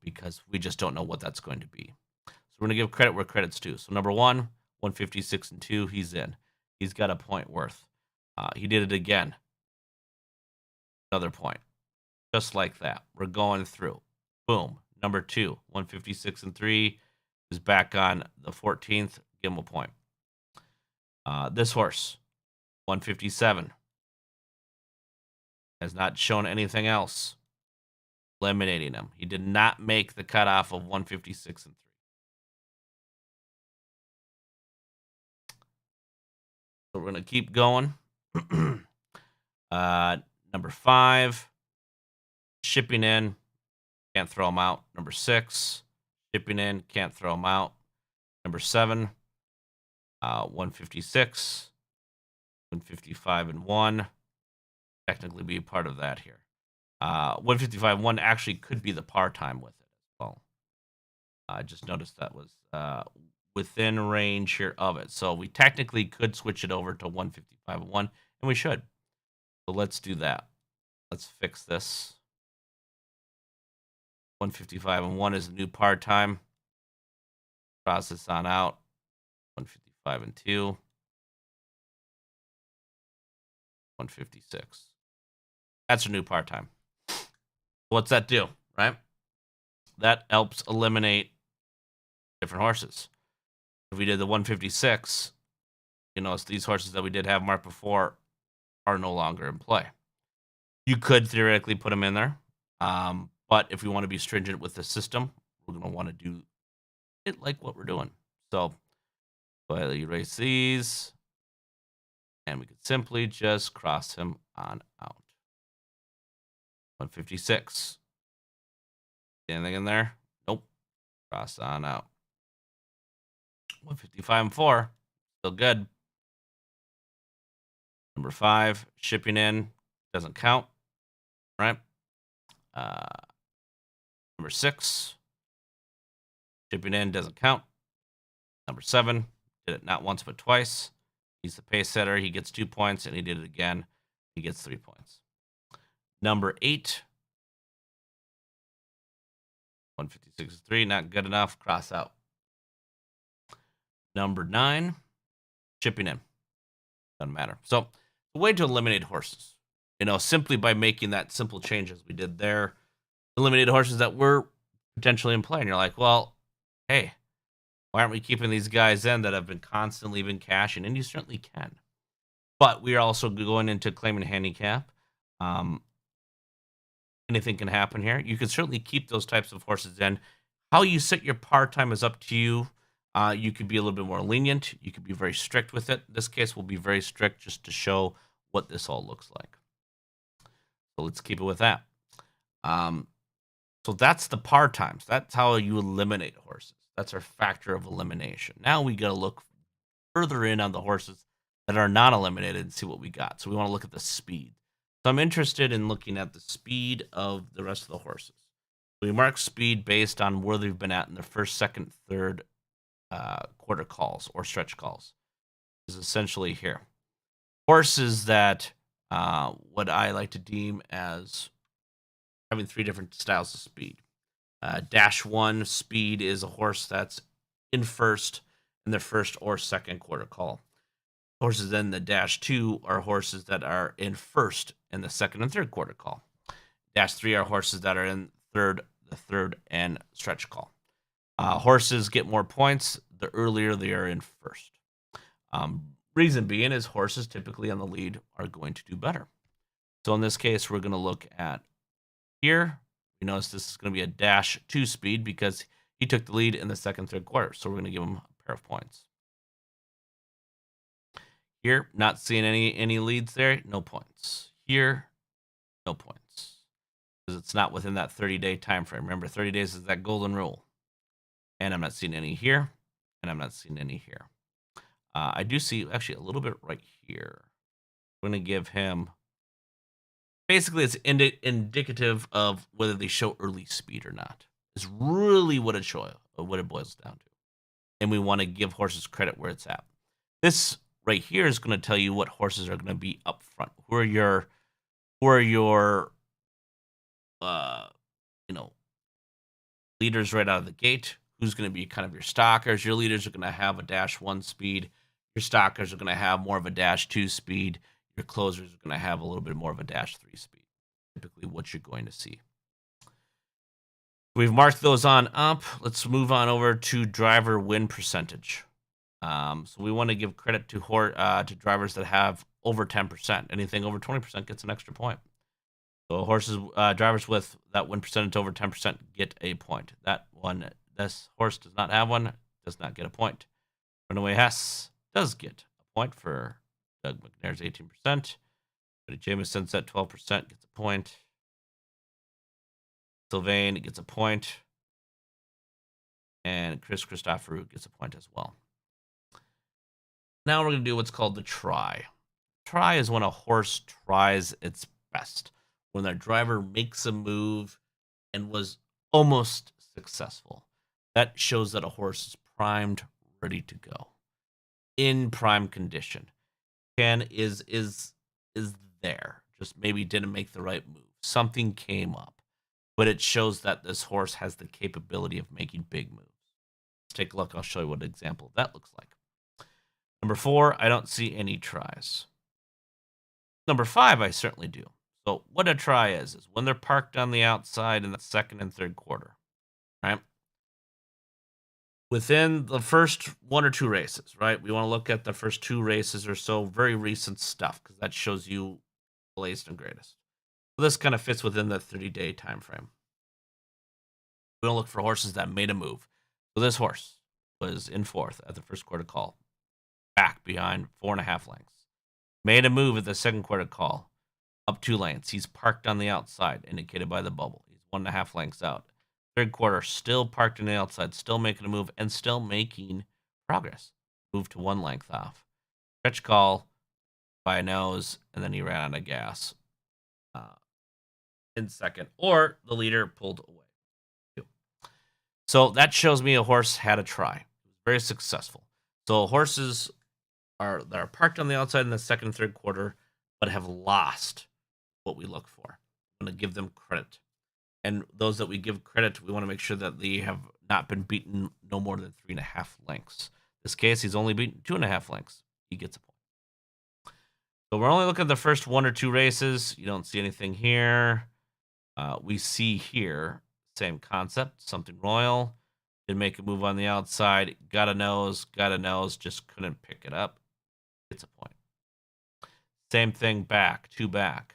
because we just don't know what that's going to be. So we're going to give credit where credit's due. So number 1, 156-2, he's in. He's got a point worth. He did it again. Another point. Just like that. We're going through. Boom. Number 2, 156-3 is back on the 14th. Give him a point. This horse, 157, has not shown anything else. Eliminating him. He did not make the cutoff of 156-3. So we're going to keep going. Number 5, shipping in, can't throw him out. Number 6, shipping in, can't throw him out. Number 7, 156, 155-1, technically be a part of that here. 155-1 actually could be the par time with it as well. I just noticed that was within range here of it. So we technically could switch it over to 155-1, and we should. So let's do that. Let's fix this. 155-1 is the new par time. Cross this on out. 155-2. 156. That's our new par time. What's that do, right? That helps eliminate different horses. If we did the 156, it's these horses that we did have marked before are no longer in play. You could theoretically put them in there, but if we want to be stringent with the system, we're going to want to do it like what we're doing. So, go ahead and erase these, and we could simply just cross him on out. 156. Anything in there? Nope. Cross on out. 155-4. Still good. Number 5, shipping in, doesn't count. Right? Number 6, shipping in, doesn't count. Number 7, did it not once but twice. He's the pace setter. He gets 2 points, and he did it again. He gets 3 points. Number 8, 156-3, not good enough. Cross out. Number 9, shipping in. Doesn't matter. So, the way to eliminate horses, simply by making that simple change as we did there, eliminate horses that were potentially in play. And you're like, well, hey, why aren't we keeping these guys in that have been constantly been cashing? And you certainly can. But we are also going into claiming handicap. Anything can happen here. You can certainly keep those types of horses in. How you set your par time is up to you. You could be a little bit more lenient. You could be very strict with it. In this case, we'll be very strict just to show what this all looks like. So let's keep it with that. So that's the par times. That's how you eliminate horses. That's our factor of elimination. Now we got to look further in on the horses that are not eliminated and see what we got. So we want to look at the speed. So I'm interested in looking at the speed of the rest of the horses. We mark speed based on where they've been at in the first, second, third quarter calls or stretch calls. Is essentially here. Horses that what I like to deem as having three different styles of speed. Dash 1 speed is a horse that's in first in the first or second quarter call. Horses in the Dash 2 are horses that are in first in the second and third quarter call. Dash 3 are horses that are in the third and stretch call. Horses get more points the earlier they are in first. Reason being is horses typically on the lead are going to do better. So in this case, we're going to look at here. We notice this is going to be a Dash 2 speed because he took the lead in the second, third quarter. So we're going to give him a pair of points. Here, not seeing any leads there, no points. Here, no points. Because it's not within that 30-day time frame. Remember, 30 days is that golden rule. And I'm not seeing any here, and I'm not seeing any here. I do see actually a little bit right here. We're going to give him... Basically, it's indicative of whether they show early speed or not. It's really what it boils down to. And we want to give horses credit where it's at. This right here is going to tell you what horses are going to be up front. Who are your leaders right out of the gate? Who's going to be kind of your stalkers? Your leaders are going to have a Dash 1 speed. Your stalkers are going to have more of a Dash 2 speed. Your closers are going to have a little bit more of a Dash 3 speed. Typically what you're going to see. We've marked those on up. Let's move on over to driver win percentage. So we want to give credit to drivers that have over 10%. Anything over 20% gets an extra point. So drivers with that win percentage over 10% get a point. This horse does not have one, does not get a point. Runaway Hess does get a point for Doug McNair's 18%. But Jameson's at 12% gets a point. Sylvain gets a point. And Chris Christopherou gets a point as well. Now we're going to do what's called the try. Try is when a horse tries its best. When their driver makes a move and was almost successful. That shows that a horse is primed, ready to go. In prime condition. Is there. Just maybe didn't make the right move. Something came up. But it shows that this horse has the capability of making big moves. Let's take a look. I'll show you what an example of that looks like. Number 4, I don't see any tries. Number 5, I certainly do. So what a try is when they're parked on the outside in the second and third quarter. Right? Within the first 1 or 2 races, right? We want to look at the first 2 races or so, very recent stuff, because that shows you the latest and greatest. So this kind of fits within the 30-day time frame. We want to look for horses that made a move. So this horse was in 4th at the first quarter call, back behind 4.5 lengths. Made a move at the second quarter call, up 2 lengths. He's parked on the outside, indicated by the bubble. He's 1.5 lengths out. Third quarter, still parked on the outside, still making a move, and still making progress. Moved to 1 length off. Stretch call by a nose, and then he ran out of gas in second, or the leader pulled away. So that shows me a horse had a try. It was very successful. So horses that are parked on the outside in the second and third quarter, but have lost what we look for. I'm going to give them credit. And those that we give credit, we want to make sure that they have not been beaten no more than 3.5 lengths. In this case, he's only beaten 2.5 lengths. He gets a point. So we're only looking at the first 1 or 2 races. You don't see anything here. We see here, same concept, something royal. Did make a move on the outside. Got a nose, just couldn't pick it up. Gets a point. Same thing back, 2 back.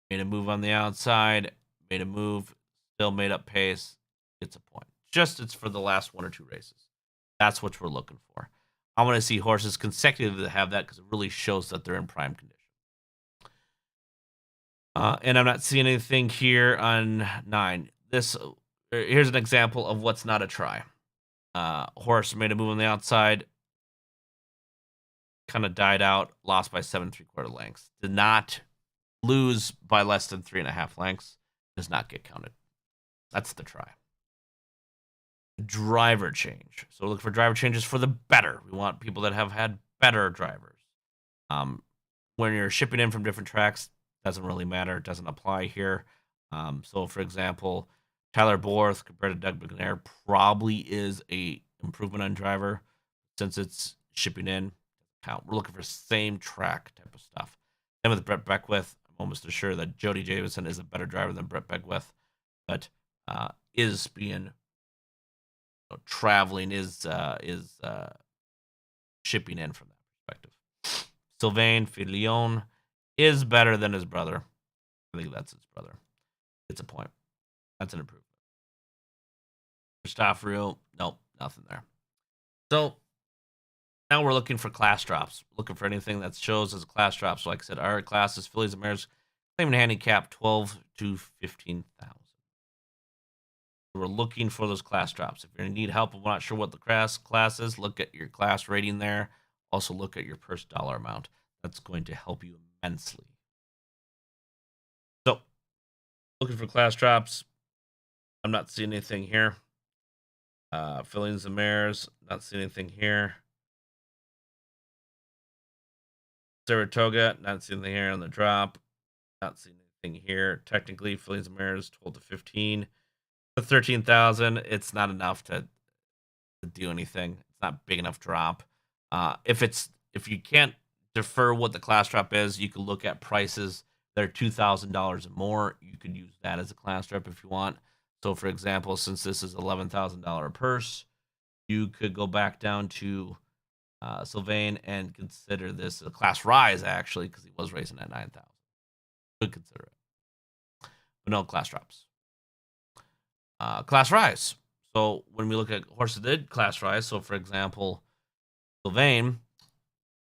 Made a move on the outside, made a move, still made up pace, gets a point. Just it's for the last 1 or 2 races. That's what we're looking for. I want to see horses consecutively have that because it really shows that they're in prime condition. And I'm not seeing anything here on 9. Here's an example of what's not a try. Horse made a move on the outside, kind of died out, lost by 7 3/4 lengths. Did not lose by less than 3.5 lengths. Does not get counted. That's the try. Driver change. So look for driver changes for the better. We want people that have had better drivers. When you're shipping in from different tracks, doesn't really matter. It doesn't apply here. So for example, Tyler Borth compared to Doug McNair probably is a improvement on driver since it's shipping in. We're looking for same track type of stuff. Then with Brett Beckwith, I'm almost assured that Jody Davidson is a better driver than Brett Beckwith, but is being traveling is shipping in from that perspective. Sylvain Filion is better than his brother. I think that's his brother. It's a point. That's an improvement. Christopherio, nope, nothing there. So now we're looking for class drops. Looking for anything that shows as a class drop. So like I said, our classes, fillies and mares, claiming handicap 12 to 15,000. We're looking for those class drops. If you need help, I'm not sure what the class is, look at your class rating there. Also look at your purse dollar amount. That's going to help you immensely. So, looking for class drops. I'm not seeing anything here. Fillies and mares, not seeing anything here. Saratoga, not seeing anything here on the drop. Not seeing anything here. Technically, fillies and mares 12 to 15. The 13,000, it's not enough to do anything. It's not big enough drop. If you can't defer what the class drop is, you can look at prices that are $2,000 and more. You could use that as a class drop if you want. So, for example, since this is $11,000 purse, you could go back down to Sylvain and consider this a class rise, actually, because he was racing at 9,000. Could consider it. But no class drops. Class rise. So when we look at horses that did class rise, so for example, Sylvain,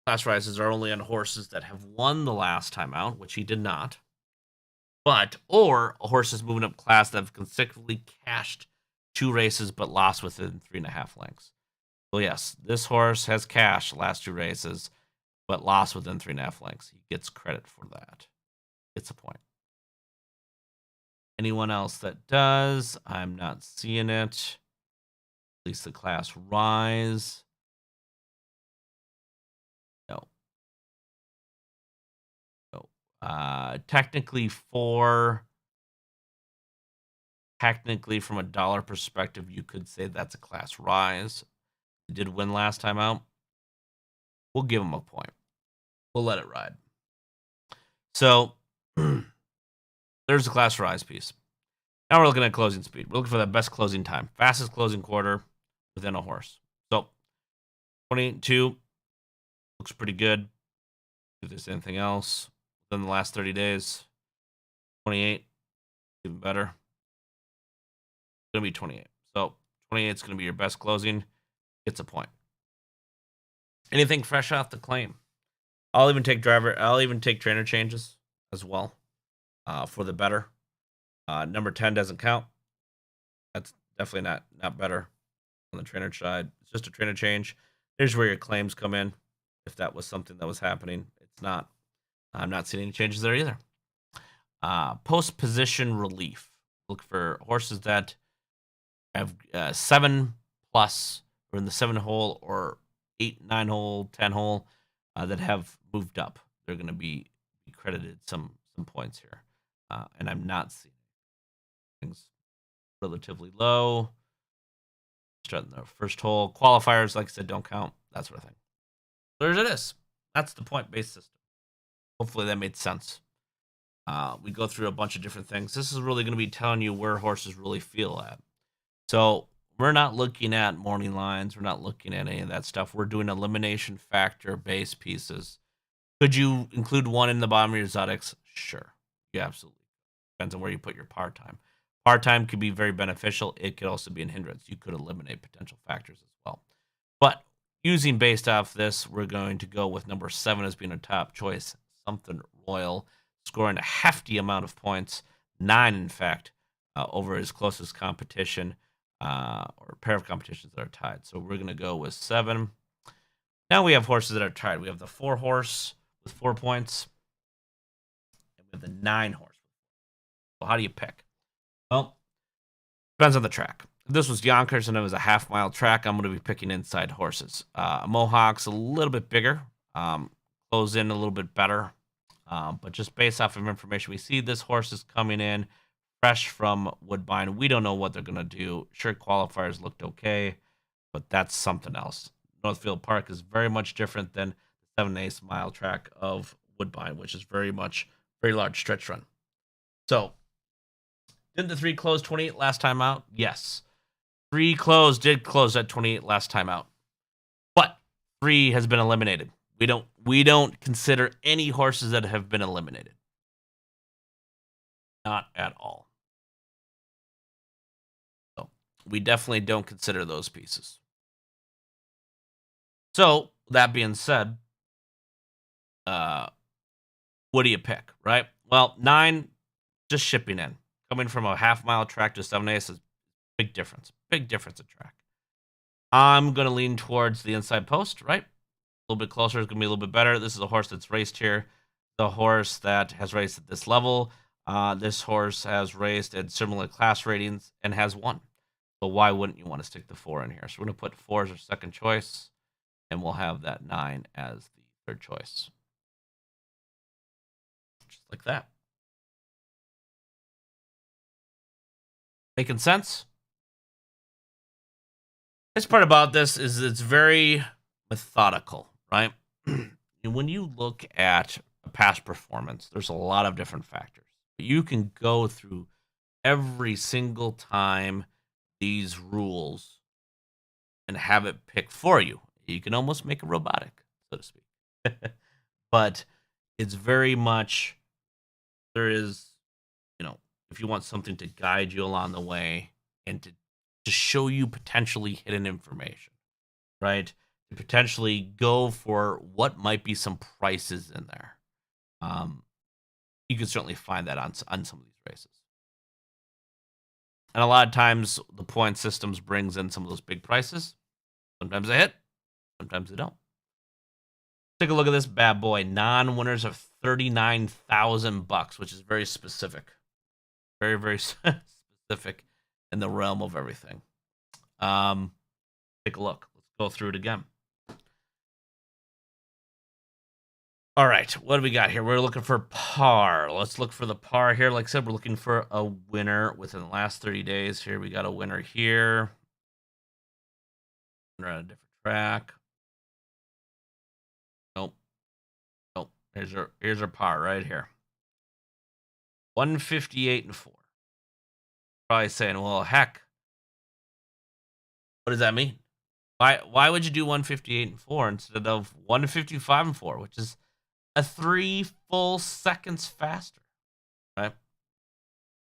class rises are only on horses that have won the last time out, which he did not. Or horses moving up class that have consecutively cashed 2 races but lost within 3.5 lengths. So yes, this horse has cashed the last 2 races but lost within 3.5 lengths. He gets credit for that. It's a point. Anyone else that does? I'm not seeing it. At least the class rise. No. Technically from a dollar perspective, you could say that's a class rise. He did win last time out. We'll give him a point. We'll let it ride. So there's the class rise piece. Now we're looking at closing speed. We're looking for the best closing time. Fastest closing quarter within a horse. So 22 looks pretty good. If there's anything else within the last 30 days, 28, even better. It's going to be 28. So 28 is going to be your best closing. It's a point. Anything fresh off the claim. I'll even take trainer changes as well for the better. Number 10 doesn't count. That's definitely not better on the trainer side. It's just a trainer change. Here's where your claims come in. If that was something that was happening, it's not. I'm not seeing any changes there either. Post position relief. Look for horses that have 7 plus, or in the 7 hole, or 8, 9 hole, 10 hole, that have moved up. They're going to be credited some points here. And I'm not seeing things relatively low. Start in the first hole. Qualifiers, like I said, don't count. That sort of thing. There it is. That's the point-based system. Hopefully that made sense. We go through a bunch of different things. This is really going to be telling you where horses really feel at. So we're not looking at morning lines. We're not looking at any of that stuff. We're doing elimination factor base pieces. Could you include one in the bottom of your exotics? Sure. You absolutely depends on where you put your par time. Par time could be very beneficial. It could also be an hindrance. You could eliminate potential factors as well. But using based off this, we're going to go with number 7 as being a top choice. Something Royal, scoring a hefty amount of points, 9 in fact, over his closest competition, or pair of competitions that are tied. So we're going to go with 7. Now we have horses that are tied. We have the 4 horse with 4 points, and we have the 9 horse. So how do you pick? Well, depends on the track. If this was Yonkers and it was a half-mile track, I'm going to be picking inside horses. Mohawk's a little bit bigger, close in a little bit better, but just based off of information we see, this horse is coming in fresh from Woodbine. We don't know what they're going to do. Sure, qualifiers looked okay, but that's something else. Northfield Park is very much different than the 7/8 mile track of Woodbine, which is very large stretch run. So, didn't the 3 close 28 last time out? Yes. 3 did close at 28 last time out. But 3 has been eliminated. We don't consider any horses that have been eliminated. Not at all. So, we definitely don't consider those pieces. So, that being said, what do you pick, right? Well, 9, just shipping in. Coming from a half-mile track to 7/8 is big difference. Big difference in track. I'm going to lean towards the inside post, right? A little bit closer is going to be a little bit better. This is a horse that's raced here. The horse that has raced at this level. This horse has raced at similar class ratings and has won. So why wouldn't you want to stick the 4 in here? So we're going to put 4 as our second choice, and we'll have that 9 as the third choice. Just like that. Making sense? This part about this is it's very methodical, right? When you look at a past performance, there's a lot of different factors. You can go through every single time these rules and have it pick for you. You can almost make it robotic, so to speak. But it's very much, there is, if you want something to guide you along the way and to show you potentially hidden information, right? To potentially go for what might be some prices in there. You can certainly find that on some of these races. And a lot of times the point systems brings in some of those big prices. Sometimes they hit, sometimes they don't. Take a look at this bad boy. Non-winners of $39,000, which is very specific. Very, very specific in the realm of everything. Take a look. Let's go through it again. All right, what do we got here? We're looking for par. Let's look for the par here. Like I said, we're looking for a winner within the last 30 days. Here we got a winner here. We're on a different track. Nope. Here's our par right here. 158-4. Probably saying, well, heck, what does that mean? Why would you do 158-4 instead of 155-4, which is a 3 full seconds faster, right?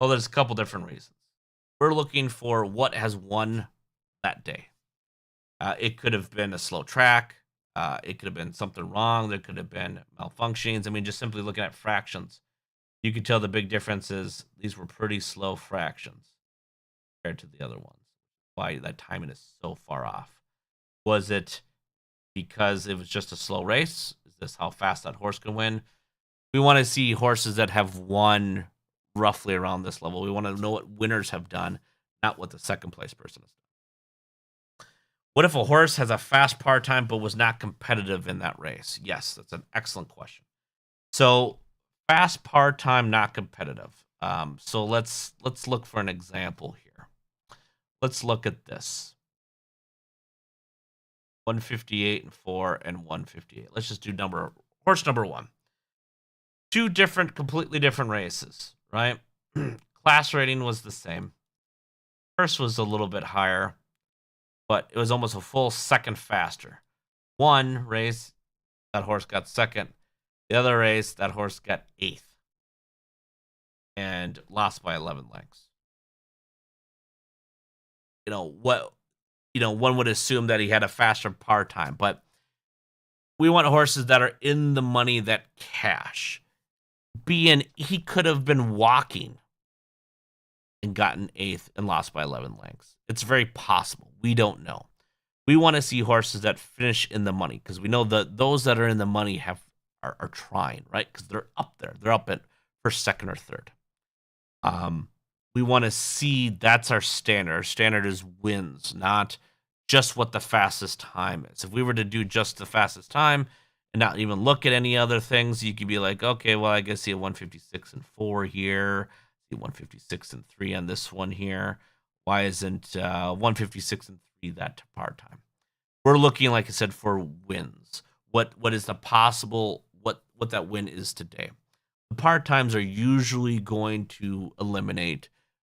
Well, there's a couple different reasons. We're looking for what has won that day. It could have been a slow track. It could have been something wrong. There could have been malfunctions. I mean, just simply looking at fractions, you could tell the big difference is these were pretty slow fractions compared to the other ones. Why that timing is so far off. Was it because it was just a slow race? Is this how fast that horse can win? We want to see horses that have won roughly around this level. We want to know what winners have done, not what the second place person has done. What if a horse has a fast par time but was not competitive in that race? Yes, that's an excellent question. So fast par time, not competitive. So let's look for an example here. Let's look at this. 158-4 and 158. Let's just do horse number 1. 2 completely different races, right? Class rating was the same. First was a little bit higher, but it was almost a full second faster. One race, that horse got second. The other race, that horse got 8th. and lost by 11 lengths. One would assume that he had a faster par time, but we want horses that are in the money that cash. He could have been walking and gotten 8th and lost by 11 lengths. It's very possible. We don't know. We want to see horses that finish in the money because we know that those that are in the money are trying, right? Because they're up there. They're up at first, second, or third. We want to see that's our standard. Our standard is wins, not just what the fastest time is. If we were to do just the fastest time and not even look at any other things, you could be like, okay, well, I guess see a 156 and 4 here, see 156 and 3 on this one here. Why isn't 156 and 3 that par time? We're looking, like I said, for wins. What is the possible, what that win is today. The par times are usually going to eliminate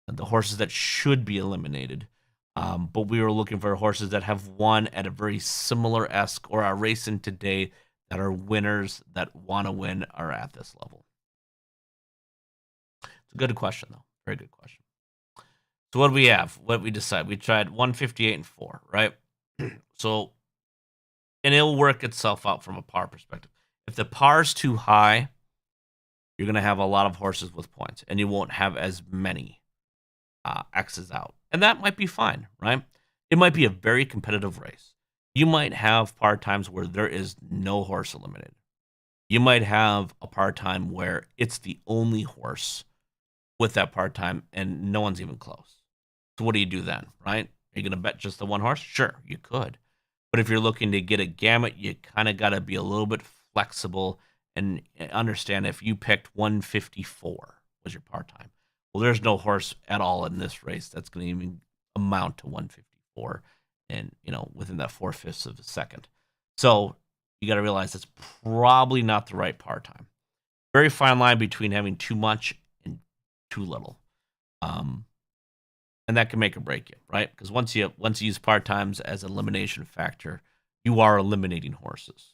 the horses that should be eliminated. But we were looking for horses that have won at a very similar-esque or are racing today that are winners that want to win are at this level. It's a good question, though. Very good question. So what do we have? What did we decide? We tried 158 and 4, right? So, and it'll work itself out from a par perspective. If the par's too high, you're going to have a lot of horses with points, and you won't have as many X's out. And that might be fine, right? It might be a very competitive race. You might have par times where there is no horse eliminated. You might have a par time where it's the only horse with that par time and no one's even close. So what do you do then, right? Are you going to bet just the one horse? Sure, you could. But if you're looking to get a gamut, you kind of got to be a little bit flexible and understand if you picked 154 was your par time. Well, there's no horse at all in this race that's going to even amount to 154 and, within that 4/5 of a second. So you got to realize that's probably not the right par time. Very fine line between having too much and too little. And that can make or break you, right? Because once you use par times as an elimination factor, you are eliminating horses.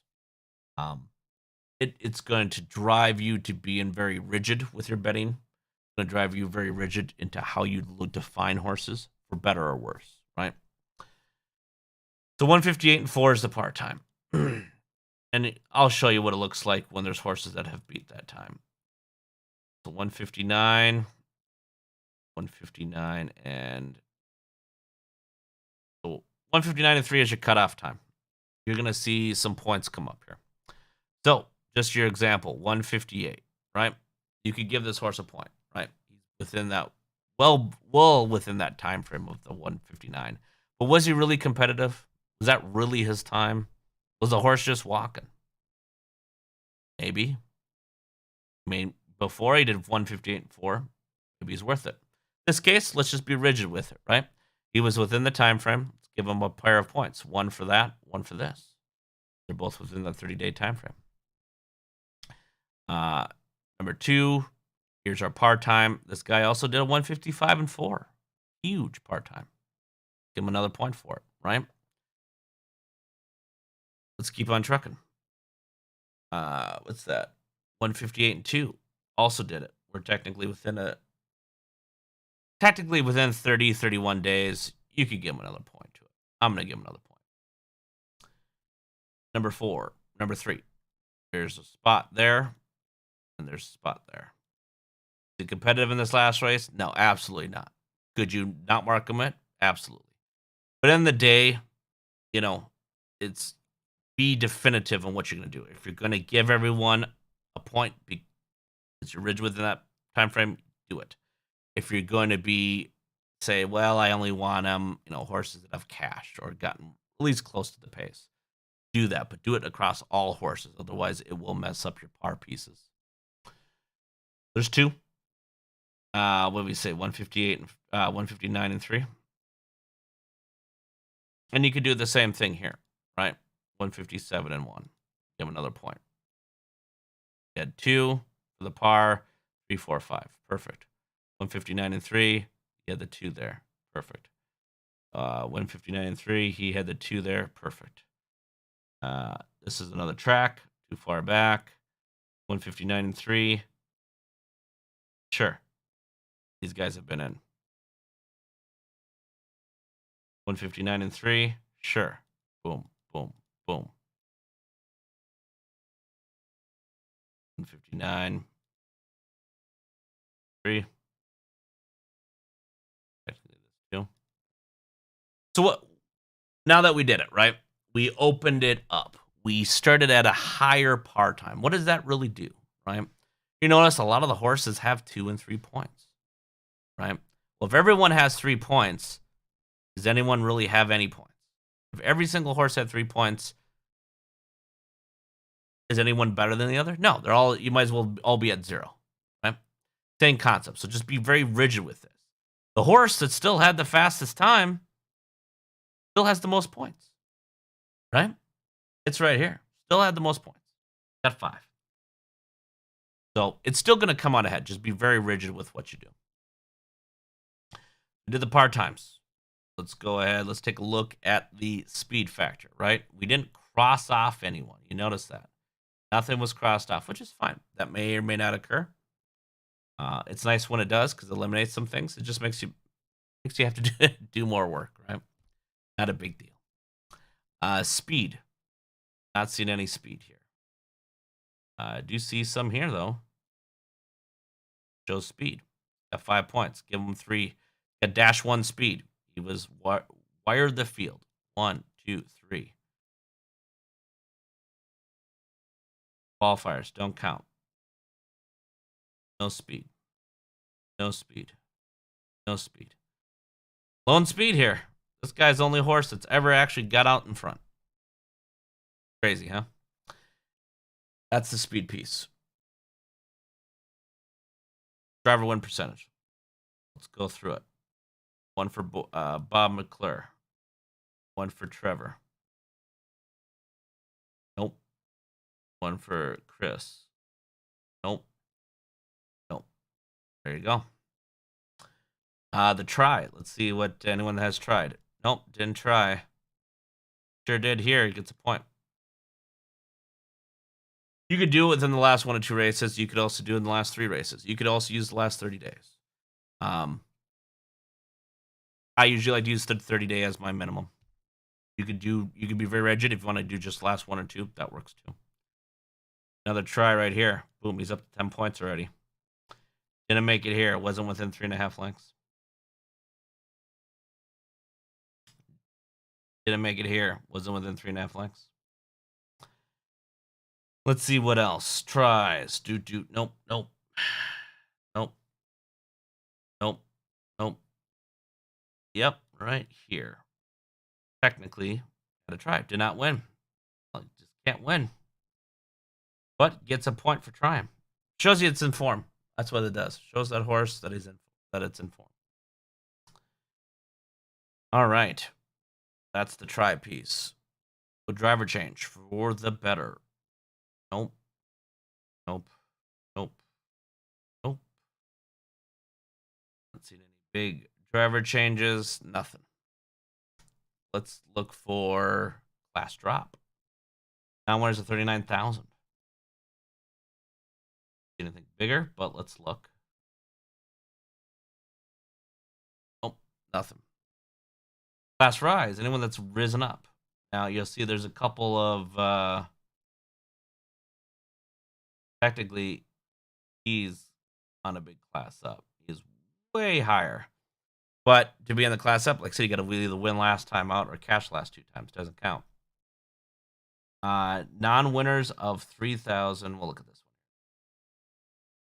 It's going to drive you to being very rigid with your betting. It's going to drive you very rigid into how you define horses, for better or worse, right? So 158 and 4 is the par time. And I'll show you what it looks like when there's horses that have beat that time. So 159, and so 159 and 3 is your cutoff time. You're going to see some points come up here. So just your example, 158, right? You could give this horse a point, right? He's within that, well within that time frame of the 159. But was he really competitive? Was that really his time? Was the horse just walking? Maybe. I mean, before he did 158 and 4, maybe he's worth it. In this case, let's just be rigid with it, right? He was within the time frame. Let's give him a pair of points. One for that, one for this. They're both within the 30-day time frame. Number 2, here's our par time. This guy also did a 155 and 4. Huge par time. Give him another point for it, right? Let's keep on trucking. What's that? 158 and 2. Also did it. We're technically within 30, 31 days. You could give him another point to it. I'm going to give him another point. Number 3. There's a spot there, and there's a spot there. Is it competitive in this last race? No, absolutely not. Could you not mark him it? Absolutely. But in the day, it's be definitive on what you're going to do. If you're going to give everyone a point because you're rigid within that time frame, do it. If you're going to say, well, I only want horses that have cashed or gotten at least close to the pace, do that, but do it across all horses. Otherwise, it will mess up your par pieces. There's 2. What did we say? 158 and 159 and 3. And you could do the same thing here, right? 157 and 1. Give another point. You had 2 for the par, 3, 4, 5. Perfect. 159 and 3. He had the 2 there. Perfect. 159 and 3. He had the 2 there. Perfect. This is another track. Too far back. 159 and 3. Sure. these guys have been in. 159 and 3. Sure. Boom, boom, boom. 159. 3. So what? Now that we did it, right? We opened it up. We started at a higher par time. What does that really do, right? You notice a lot of the horses have 2 and 3 points, right? Well, if everyone has 3 points, does anyone really have any points? If every single horse had 3 points, is anyone better than the other? No, they're all. You might as well all be at 0, right? Same concept. So just be very rigid with this. The horse that still had the fastest time still has the most points, right? It's right here. Still had the most points. Got 5. So it's still going to come out ahead. Just be very rigid with what you do. We did the par times. Let's go ahead. Let's take a look at the speed factor, right? We didn't cross off anyone. You notice that. Nothing was crossed off, which is fine. That may or may not occur. It's nice when it does because it eliminates some things. It just makes you have to do more work, right? Not a big deal. Speed. Not seeing any speed here. I do see some here, though. Shows speed. Got 5 points. Give him 3. Got -1 speed. He was wired the field. 1, 2, 3. Qualifiers don't count. No speed. No speed. No speed. Lone speed here. This guy's the only horse that's ever actually got out in front. Crazy, huh? That's the speed piece. Driver win percentage. Let's go through it. 1 for Bob McClure. 1 for Trevor. Nope. 1 for Chris. Nope. Nope. There you go. The try. Let's see what anyone has tried. Nope, didn't try. Sure did here. He gets a point. You could do it within the last 1 or 2 races. You could also do it in the last 3 races. You could also use the last 30 days. I usually like to use the 30-day as my minimum. You could be very rigid if you want to do just last 1 or 2. That works too. Another try right here. Boom, he's up to 10 points already. Didn't make it here. Wasn't within 3.5 lengths. Didn't make it here. Wasn't within 3.5 lengths. Let's see what else. Tries. Nope. Nope. Nope. Nope. Nope. Yep. Right here. Technically, had a try. Did not win. Well, just can't win. But gets a point for trying. Shows you it's in form. That's what it does. Shows that horse that it's in form. All right. That's the try piece. So driver change for the better. Nope. Nope. Nope. Nope. Not seen any big driver changes. Nothing. Let's look for class drop. Now winners of 39,000. Anything bigger, but let's look. Oh, nothing. Class rise. Anyone that's risen up. Now you'll see there's a couple of technically he's on a big class up. He's way higher. But to be in the class up, like I said, you got to either win last time out or cash last 2 times. Doesn't count. Non-winners of 3,000. We'll look at this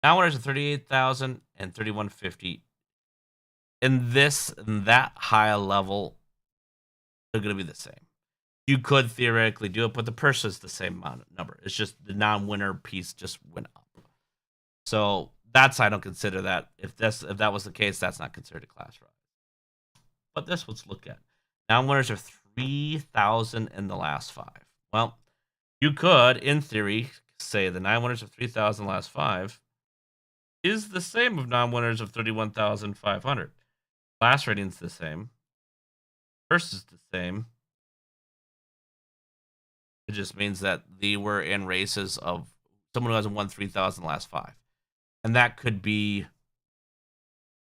one. Non-winners of 38,000 and 3,150. In that high level, they're going to be the same. You could theoretically do it, but the purse is the same number. It's just the non-winner piece just went up. So that's I don't consider that. If that was the case, that's not considered a class rise. But this let's look at. Non-winners are 3,000 in the last 5. Well, you could, in theory, say the non-winners of 3,000 last 5 is the same of non-winners of 31,500. Class rating's the same. Purse is the same. It just means that they were in races of someone who hasn't won 3,000 last 5. And that could be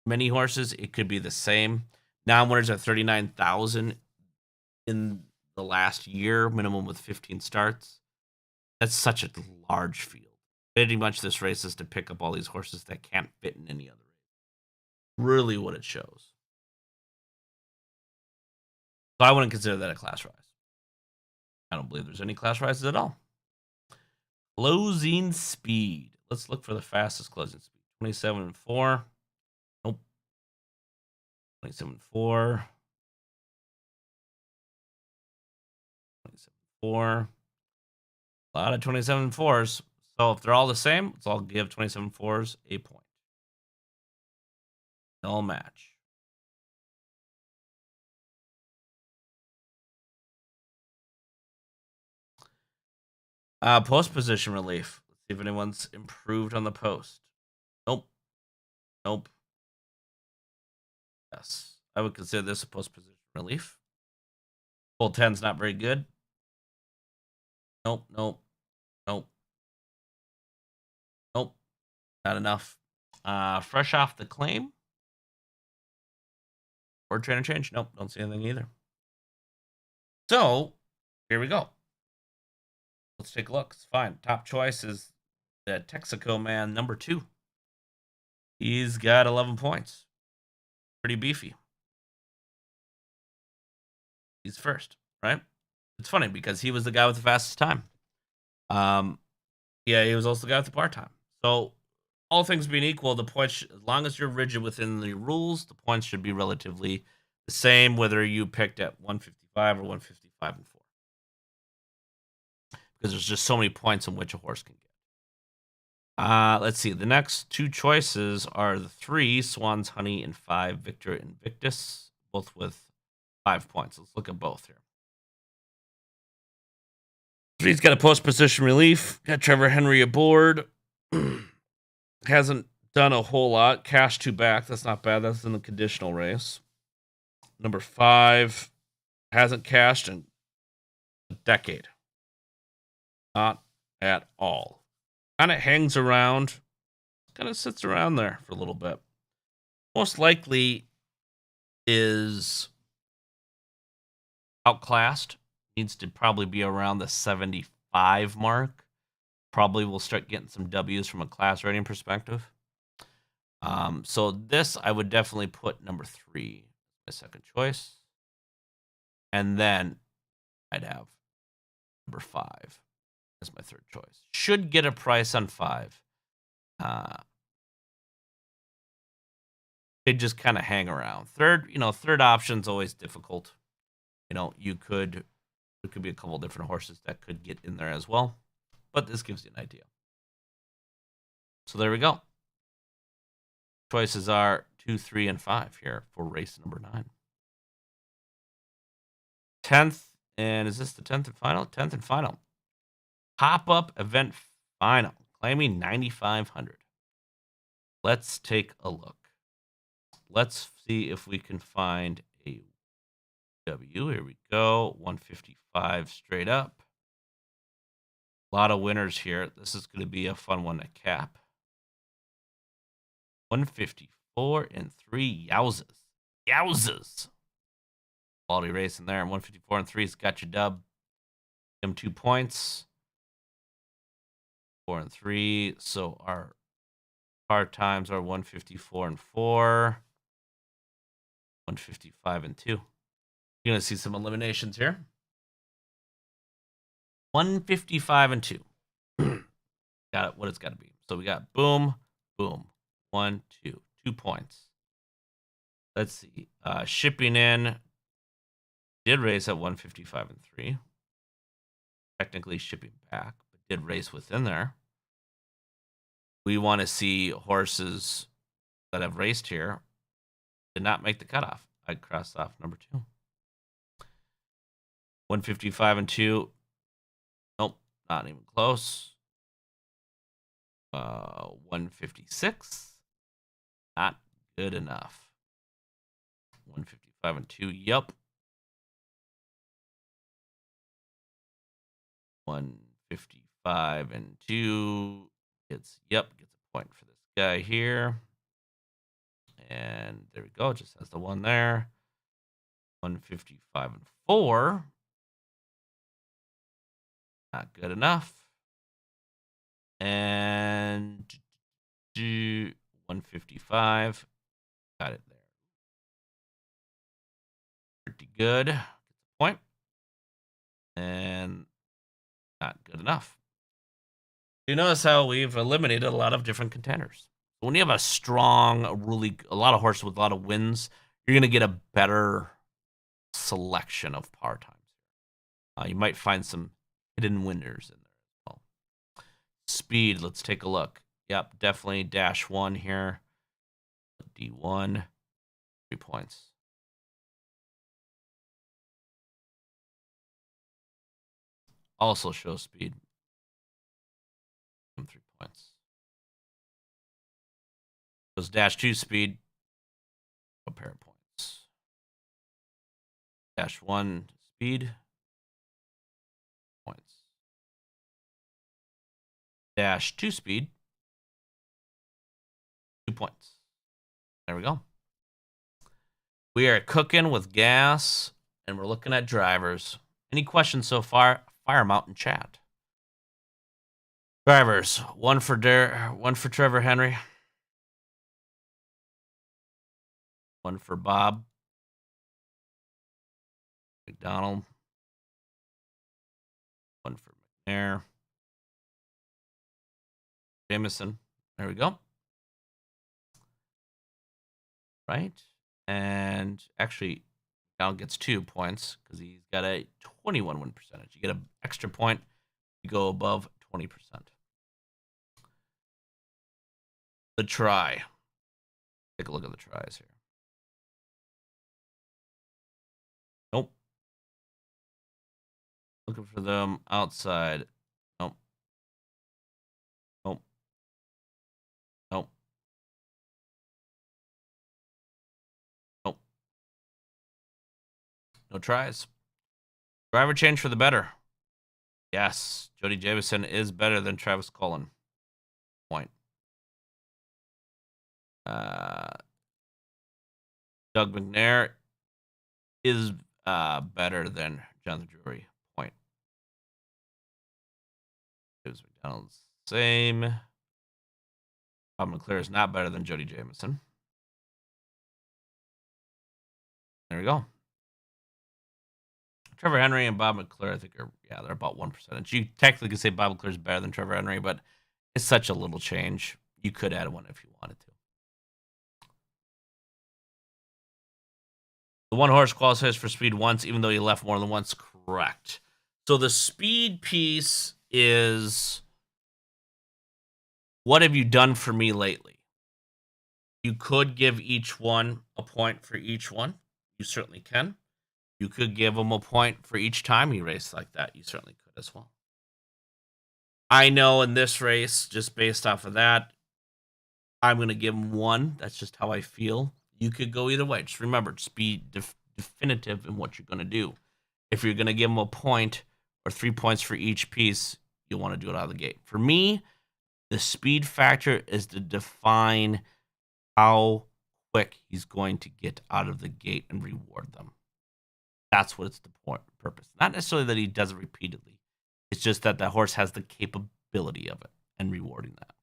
many horses, it could be the same. Non-winners are 39,000 in the last year, minimum with 15 starts. That's such a large field. Pretty much this race is to pick up all these horses that can't fit in any other race. Really what it shows. So I wouldn't consider that a class rise. I don't believe there's any class rises at all. Closing speed. Let's look for the fastest closing speed. 27.4. Nope. 27.4. 27.4. A lot of 27.4s. So if they're all the same, let's all give 27.4s a point. They'll match. Post position relief. Let's see if anyone's improved on the post. Nope. Nope. Yes. I would consider this a post position relief. Full 10's not very good. Nope. Nope. Nope. Nope. Not enough. Fresh off the claim. Or trainer change. Nope. Don't see anything either. So, here we go. Let's take a look. It's fine. Top choice is the Texaco man, number 2. He's got 11 points. Pretty beefy. He's first, right? It's funny because he was the guy with the fastest time. Yeah, he was also the guy with the bar time. So, all things being equal, the points, as long as you're rigid within the rules, the points should be relatively the same, whether you picked at 155 or 155 and 4. Because there's just so many points in which a horse can get. Let's see. The next 2 choices are the 3, Swan's Honey, and 5, Victor Invictus, both with 5 points. Let's look at both here. 3's got a post position relief. Got Trevor Henry aboard. Hasn't done a whole lot. Cash 2 back. That's not bad. That's in the conditional race. Number 5 hasn't cashed in a decade. Not at all. Kind of hangs around. Kind of sits around there for a little bit. Most likely is outclassed. Needs to probably be around the 75 mark. Probably will start getting some W's from a class rating perspective. So this I would definitely put number 3 my second choice. And then I'd have number 5 as my third choice. Should get a price on 5. They just kind of hang around. Third option's always difficult. There could be a couple different horses that could get in there as well. But this gives you an idea. So there we go. Choices are 2, 3, and 5 here for race number 9. 10th, and is this the 10th and final? 10th and final. Pop-up event final, claiming 9,500. Let's take a look. Let's see if we can find a W. Here we go. 155 straight up. A lot of winners here. This is going to be a fun one to cap. 154 and 3. Yowzas. Yowzas. Quality race in there. 154 and 3's got your dub. Them 2 points. 4 and 3. So our hard times are 154 and 4. 155 and 2. You're going to see some eliminations here. 155 and 2. Got it. What it's got to be. So we got boom, boom. 1, 2. 2 points. Let's see. Shipping in did race at 155 and 3. Technically shipping back, but did race within there. We want to see horses that have raced here did not make the cutoff. I'd cross off number 2. 155 and 2. Nope, not even close. 156. Not good enough. 155 and 2. Yup. 155 and 2 gets a point for this guy here. And there we go. It just has the one there. 155 and 4. Not good enough. And 155. Got it there. Pretty good. Get the point. And not good enough. You notice how we've eliminated a lot of different contenders. When you have a strong, a lot of horses with a lot of wins, you're going to get a better selection of par times. You might find some hidden winners in there as well. Speed, let's take a look. Yep, definitely -1 here. D1, 3 points. Also shows speed. 3 points. Shows -2 speed. A pair of points. -1 speed. Points. -2 speed. 2 points. There we go. We are cooking with gas, and we're looking at drivers. Any questions so far? Fire them out in chat. Drivers, one for Trevor Henry, one for Bob McDonald, one for McNair, Jameson. There we go. Right, and actually, McDonald gets 2 points because he's got a 21 win percentage. You get an extra point. You go above 20%. The try. Take a look at the tries here. Nope. Looking for them outside. Nope. Nope. Nope. Nope. No tries. Driver change for the better. Yes, Jody Jameson is better than Travis Cullen. Point. Doug McNair is better than Jonathan Drury. Point. James McDonald's same. Bob McClure is not better than Jody Jameson. There we go. Trevor Henry and Bob McClure, I think they're about 1%. You technically could say Bob McClure is better than Trevor Henry, but it's such a little change. You could add one if you wanted to. The one horse qualifies for speed once, even though he left more than once. Correct. So the speed piece is, what have you done for me lately? You could give each one a point for each one. You certainly can. You could give them a point for each time he raced like that. You certainly could as well. I know in this race, just based off of that, I'm going to give him 1. That's just how I feel. You could go either way. Just remember, just be definitive in what you're going to do. If you're going to give him a point or 3 points for each piece, you'll want to do it out of the gate. For me, the speed factor is to define how quick he's going to get out of the gate and reward them. That's what it's the purpose. Not necessarily that he does it repeatedly. It's just that the horse has the capability of it and rewarding that.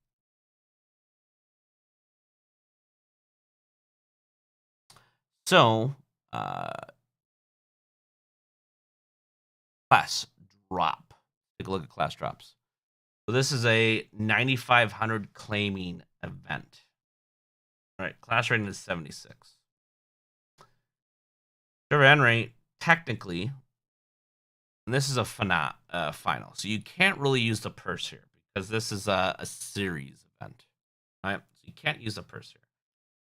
So, class drop. Take a look at class drops. So this is a 9,500 claiming event. All right, class rating is 76. Trevor Henry, technically, and this is a final, so you can't really use the purse here because this is a series event, right? So you can't use the purse here.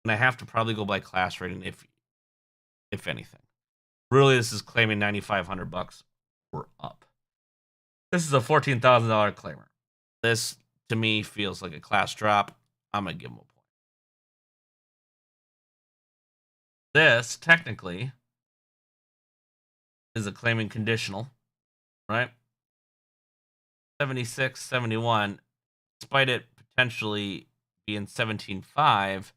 And I have to probably go by class rating if anything. Really, this is claiming $9,500 or up. This is a $14,000 claimer. This, to me, feels like a class drop. I'm going to give him a point. This, technically, is a claiming conditional, right? 76, 71. Despite it potentially being 17.5,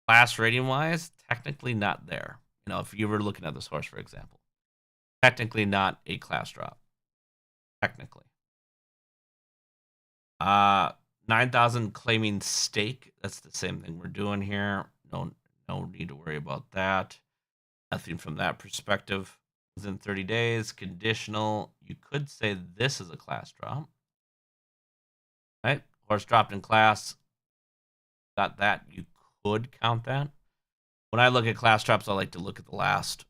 class rating wise, technically not there. You know, if you were looking at this horse, for example, technically not a class drop. Technically. 9,000 claiming stake. That's the same thing we're doing here. No need to worry about that. Nothing from that perspective. Within 30 days, conditional. You could say this is a class drop. Right? Horse dropped in class. Got that. You could count that. When I look at class drops, I like to look at the last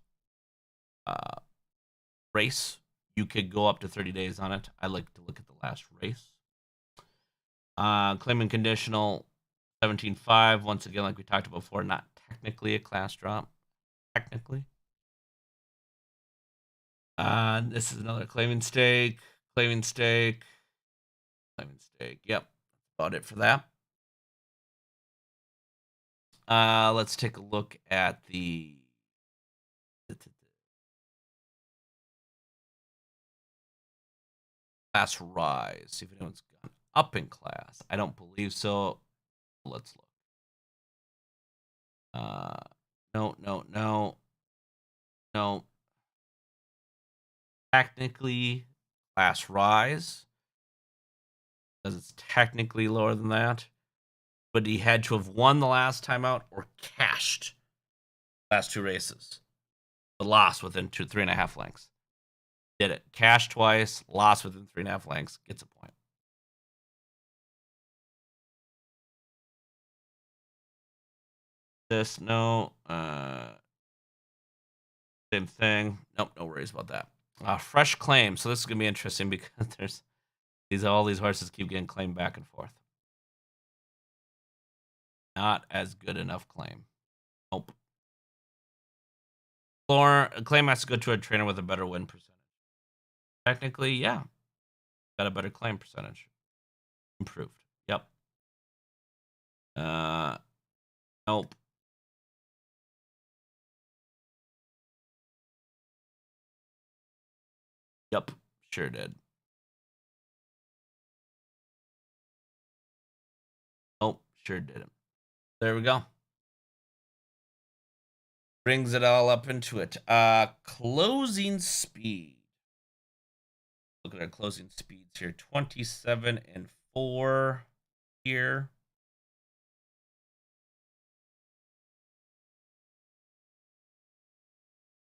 race. You could go up to 30 days on it. I like to look at the last race. Claiming conditional 17.5. Once again, like we talked about before, not technically a class drop. Technically. This is another claiming stake. Claiming stake. Claiming stake. Yep. About it for that. Let's take a look at the class rise. See if anyone's gone up in class. I don't believe so. Let's look. No. Technically, class rise, because it's technically lower than that. But he had to have won the last time out or cashed last two races. But lost within 3.5 lengths. Did it. Cashed twice, lost within 3.5 lengths, gets a point. This, no. Same thing. Nope, no worries about that. Fresh claim. So this is going to be interesting because all these horses keep getting claimed back and forth. Not as good enough claim. Nope. A claim has to go to a trainer with a better win percentage. Technically, yeah. Got a better claim percentage. Improved. Yep. Nope. Yep. Sure did. Nope. Sure didn't. There we go. Brings it all up into it. Closing speed. Look at our closing speeds here. 27 and 4 here.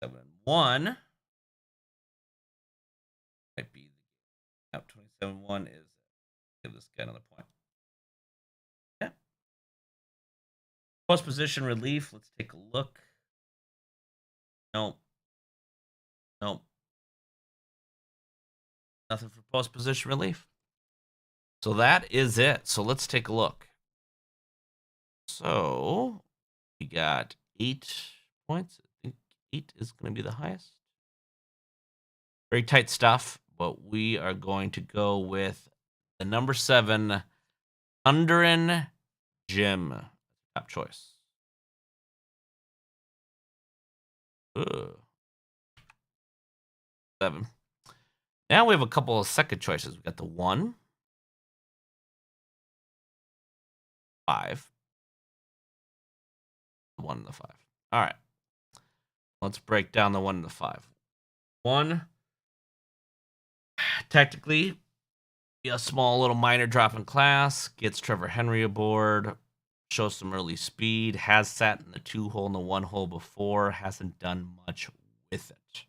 7 and 1. Might be the 27-1 is give this guy another point. Yeah. Post position relief. Let's take a look. Nope. Nothing for post position relief. So that is it. So let's take a look. So we got 8 points. I think 8 is going to be the highest. Very tight stuff, but we are going to go with the number 7, Thunderin' Jim. Top choice. Ugh. 7. Now we have a couple of second choices. We got the 1, 5, the 1 and the 5. All right. Let's break down the 1 and the 5. 1, technically, a small little minor drop in class, gets Trevor Henry aboard, shows some early speed, has sat in the 2-hole and the 1-hole before, hasn't done much with it.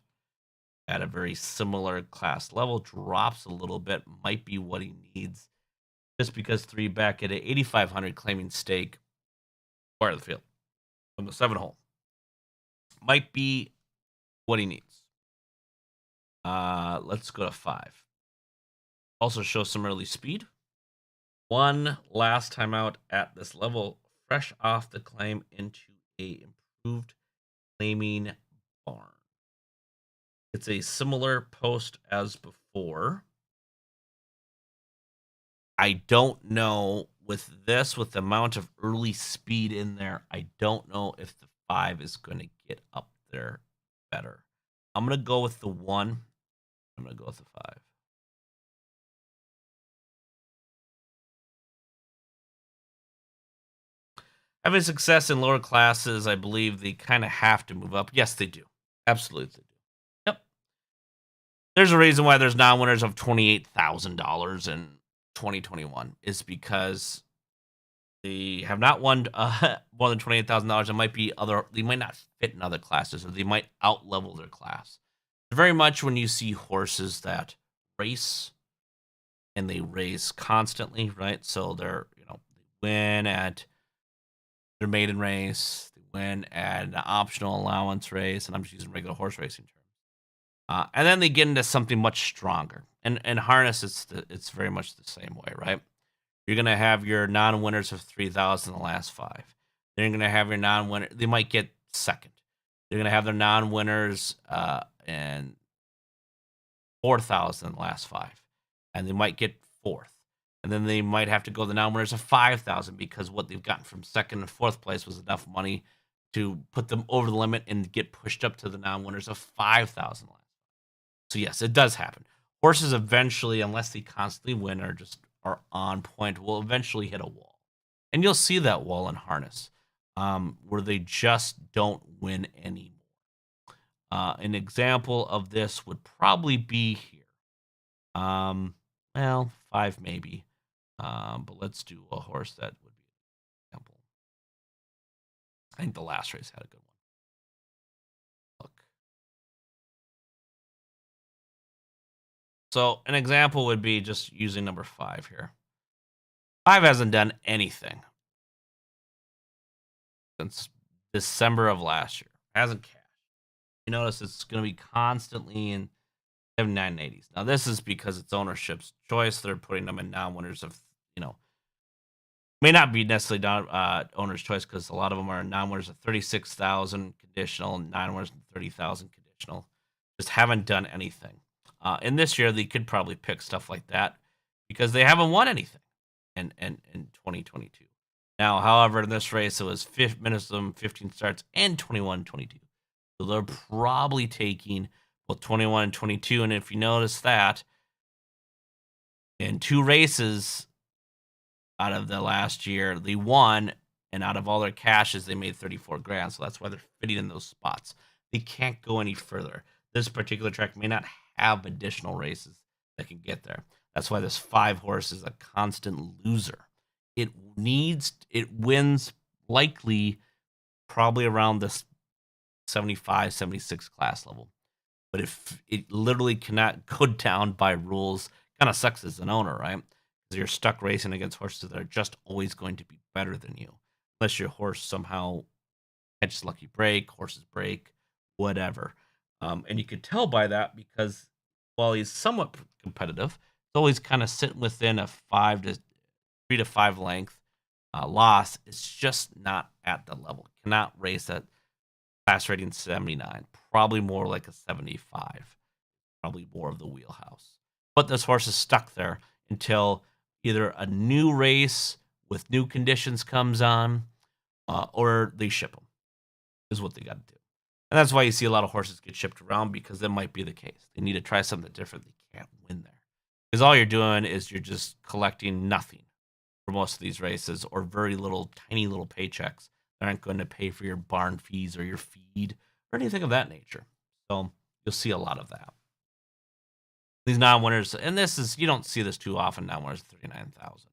At a very similar class level, drops a little bit, might be what he needs. Just because 3 back at 8,500 claiming stake, part of the field from the 7-hole. Might be what he needs. Let's go to 5. Also shows some early speed. 1 last time out at this level, fresh off the claim into a improved claiming barn. It's a similar post as before. I don't know with this, with the amount of early speed in there, I don't know if the 5 is going to get up there better. I'm going to go with the 1. I'm going to go with the 5. Having success in lower classes, I believe they kind of have to move up. Yes, they do. Absolutely, they do. Yep. There's a reason why there's non-winners of $28,000 in 2021 is because they have not won more than $28,000. It might be other. They might not fit in other classes, or they might outlevel their class. Very much when you see horses that race and they race constantly, right? So they're they win at their maiden race, they win at an optional allowance race, and I'm just using regular horse racing terms. And then they get into something much stronger. And harness, it's very much the same way, right? You're gonna have your non-winners of 3,000 in the last five. Then you're gonna have your non-winner. They might get second. They're gonna have their non-winners and 4,000 in the last five, and they might get fourth. And then they might have to go the non-winners of 5,000 because what they've gotten from second and fourth place was enough money to put them over the limit and get pushed up to the non-winners of 5,000. So yes, it does happen. Horses eventually, unless they constantly win or just are on point, will eventually hit a wall, and you'll see that wall in harness, where they just don't win anymore. An example of this would probably be here. Well, five maybe. But let's do a horse that would be an example. I think the last race had a good one. Look. So an example would be just using number five here. Five hasn't done anything since December of last year. Hasn't cashed. You notice it's going to be constantly in 79 and 80s. Now, this is because it's ownership's choice. They're putting them in non-winners of, may not be necessarily owner's choice because a lot of them are non-winners of 36,000 conditional and non-winners of 30,000 conditional. Just haven't done anything. In this year, they could probably pick stuff like that because they haven't won anything in 2022. Now, however, in this race, it was minimum 15 starts and 21-22. So they're probably taking both 21 and 22. And if you notice that, in two races out of the last year, they won, and out of all their cashes, they made 34 grand. So that's why they're fitting in those spots. They can't go any further. This particular track may not have additional races that can get there. That's why this five horse is a constant loser. It wins likely probably around this 75, 76 class level. But if it literally cannot go down by rules, kind of sucks as an owner, right? Because you're stuck racing against horses that are just always going to be better than you. Unless your horse somehow catches lucky break, horses break, whatever. And you could tell by that because while he's somewhat competitive, it's always kind of sitting within a 3 to 5 length loss. It's just not at the level. Cannot race at class rating 79. Probably more like a 75. Probably more of the wheelhouse. But this horse is stuck there until either a new race with new conditions comes on or they ship them, is what they got to do. And that's why you see a lot of horses get shipped around because that might be the case. They need to try something different. They can't win there. Because all you're doing is you're just collecting nothing for most of these races or very little, tiny little paychecks that aren't going to pay for your barn fees or your feed or anything of that nature. So you'll see a lot of that. These non-winners, and you don't see this too often, non-winners 39,000.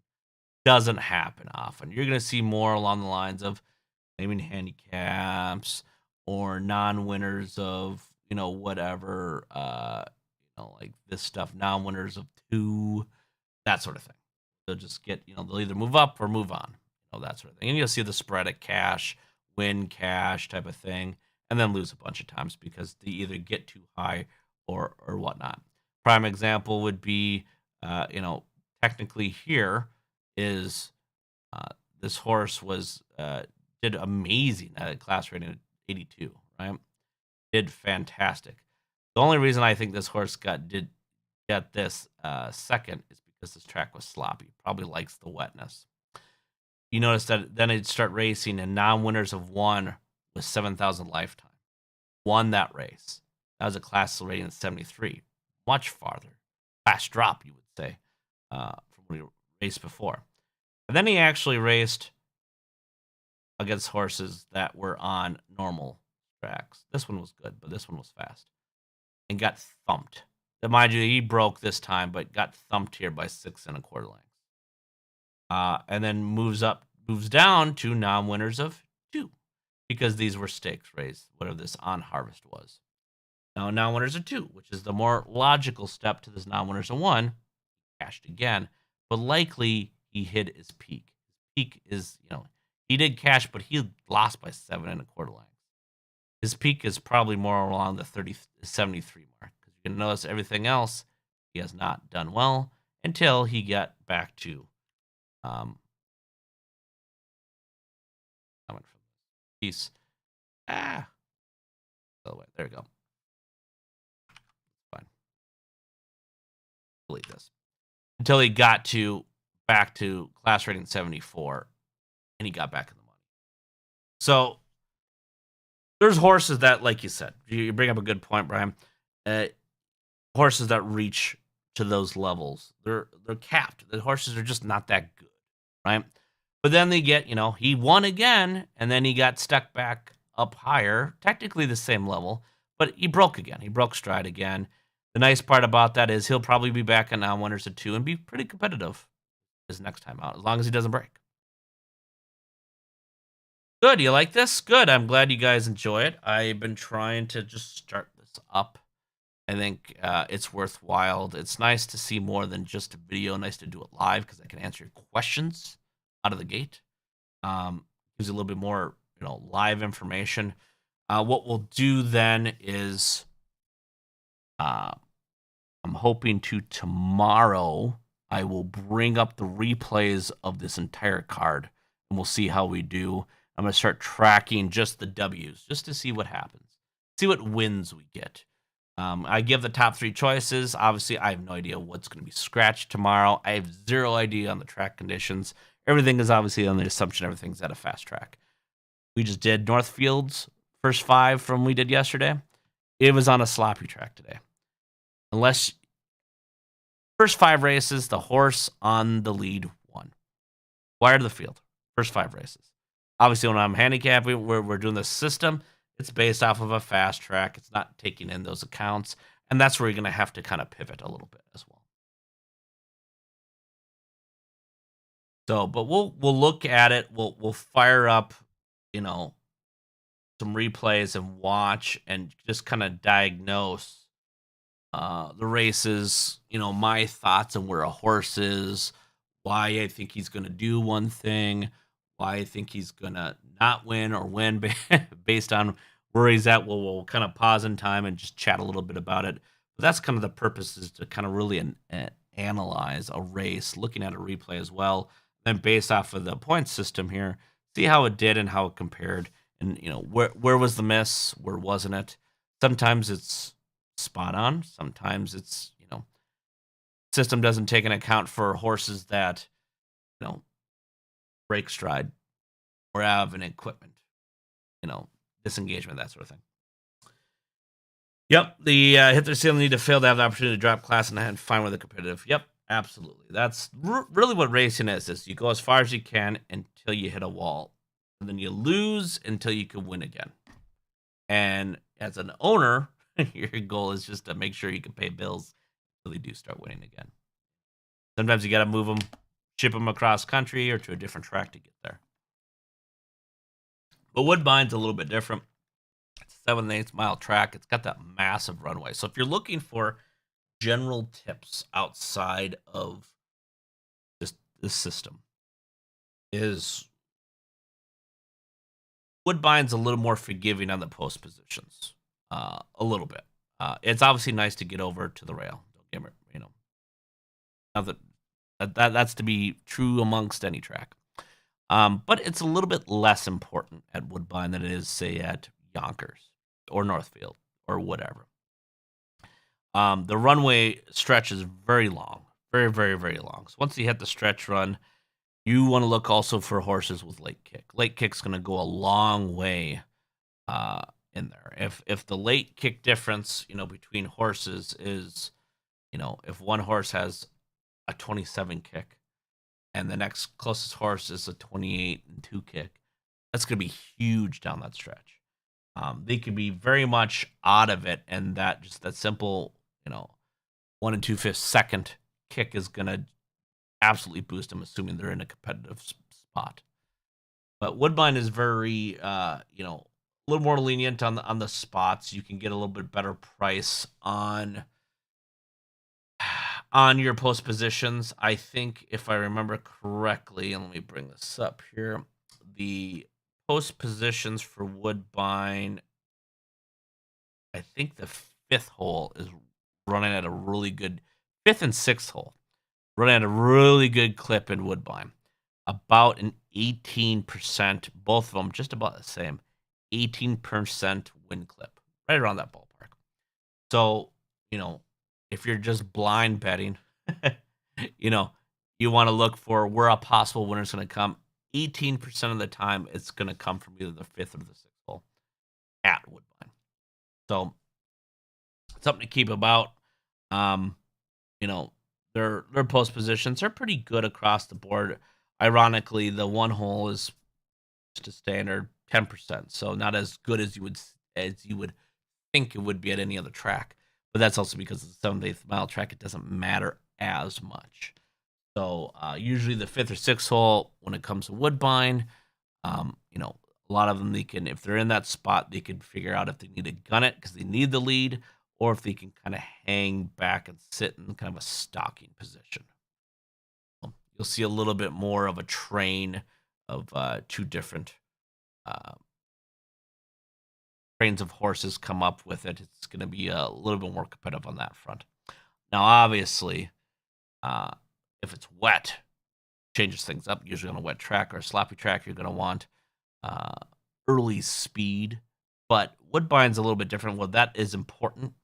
Doesn't happen often. You're going to see more along the lines of claiming handicaps or non-winners of, whatever, like this stuff, non-winners of 2, that sort of thing. They'll just get, they'll either move up or move on, that sort of thing. And you'll see the spread at cash, win cash type of thing, and then lose a bunch of times because they either get too high or whatnot. Prime example would be, technically here is this horse did amazing at a class rating of 82, right? Did fantastic. The only reason I think this horse did get this second is because this track was sloppy. Probably likes the wetness. You notice that then it'd start racing, and non-winners of 1 was 7,000 lifetime. Won that race. That was a class rating of 73. Much farther. Fast drop, you would say, from when he raced before. And then he actually raced against horses that were on normal tracks. This one was good, but this one was fast and got thumped. Now, mind you, he broke this time, but got thumped here by 6 1/4 lengths. And then moves down to non-winners of 2 because these were stakes raised, whatever this on harvest was. Now non-winners of 2, which is the more logical step to this non-winners of 1, cashed again, but likely he hit his peak. His peak is, he did cash, but he lost by 7 1/4 lengths. His peak is probably more along the 73 mark because you can notice everything else he has not done well until he got back to coming from this piece. Oh wait, there we go. Fine. Delete this until he got back to class rating 74, and he got back in the money. So there's horses that, like you said, you bring up a good point, Brian. Horses that reach to those levels, they're capped. The horses are just not that good, right? But then they get, he won again, and then he got stuck back up higher, technically the same level, but he broke again. He broke stride again. The nice part about that is he'll probably be back in non-winners of 2 and be pretty competitive his next time out, as long as he doesn't break. Good. You like this? Good. I'm glad you guys enjoy it. I've been trying to just start this up. I think it's worthwhile. It's nice to see more than just a video. Nice to do it live because I can answer your questions out of the gate. Gives you a little bit more, live information. What we'll do then is I'm hoping to tomorrow I will bring up the replays of this entire card and we'll see how we do. I'm going to start tracking just the W's just to see what happens. See what wins we get. I give the top 3 choices. Obviously, I have no idea what's going to be scratched tomorrow. I have 0 idea on the track conditions. Everything is obviously on the assumption everything's at a fast track. We just did Northfield's first 5 from we did yesterday. It was on a sloppy track today. Unless first 5 races, the horse on the lead won. Wire to the field. First 5 races. Obviously, when I'm handicapping, we're doing this system. It's based off of a fast track. It's not taking in those accounts. And that's where you're going to have to kind of pivot a little bit as well. So, but we'll look at it. We'll fire up, some replays and watch and just kind of diagnose the races, my thoughts on where a horse is, why I think he's going to do one thing, why I think he's going to not win or win based on where he's at. We'll kind of pause in time and just chat a little bit about it. But that's kind of the purpose, is to kind of really analyze a race, looking at a replay as well. Then based off of the point system here, see how it did and how it compared. And, where was the miss? Where wasn't it? Sometimes it's spot on. Sometimes it's, system doesn't take into account for horses that, break stride or have an equipment, disengagement, that sort of thing. Yep, the hit their ceiling, need to fail to have the opportunity to drop class and find with the competitive. Yep, absolutely. That's really what racing is you go as far as you can until you hit a wall. And then you lose until you can win again. And as an owner, your goal is just to make sure you can pay bills until they do start winning again. Sometimes you got to move them, ship them across country or to a different track to get there. But Woodbine's a little bit different. It's a 7 1/8 mile track. It's got that massive runway. So if you're looking for general tips outside of just this system, is Woodbine's a little more forgiving on the post positions. A little bit. It's obviously nice to get over to the rail. Don't get me, not that's to be true amongst any track. But it's a little bit less important at Woodbine than it is, say, at Yonkers or Northfield or whatever. The runway stretch is very long, very, very, very long. So once you hit the stretch run, you want to look also for horses with late kick. Late kick's going to go a long way in there. If the late kick difference, between horses is, if one horse has a 27 kick and the next closest horse is a 28 and 2 kick, That's going to be huge down that stretch. They could be very much out of it, and that simple, 1 2/5 second kick is going to absolutely boost them, assuming they're in a competitive spot. But Woodbine is very, a little more lenient on the spots. You can get a little bit better price on your post positions. I think if I remember correctly, and let me bring this up here, the post positions for Woodbine, I think the fifth hole is running at a really good fifth and sixth hole, running at a really good clip in Woodbine. About an 18%, both of them just about the same, 18% win clip, right around that ballpark. So, if you're just blind betting, you want to look for where a possible winner is going to come. 18% of the time, it's going to come from either the fifth or the sixth hole at Woodbine. So, something to keep about. Their post positions are pretty good across the board. Ironically, the one hole is just a standard 10%, so not as good as you would think it would be at any other track. But that's also because it's the 7th mile track; it doesn't matter as much. So usually the fifth or sixth hole, when it comes to Woodbine, a lot of them if they're in that spot, they can figure out if they need to gun it because they need the lead, or if they can kind of hang back and sit in kind of a stalking position. You'll see a little bit more of a train of two different trains of horses come up with it. It's going to be a little bit more competitive on that front. Now, obviously, if it's wet, changes things up. Usually on a wet track or a sloppy track, you're going to want early speed. But Woodbine's a little bit different. Well, that is important.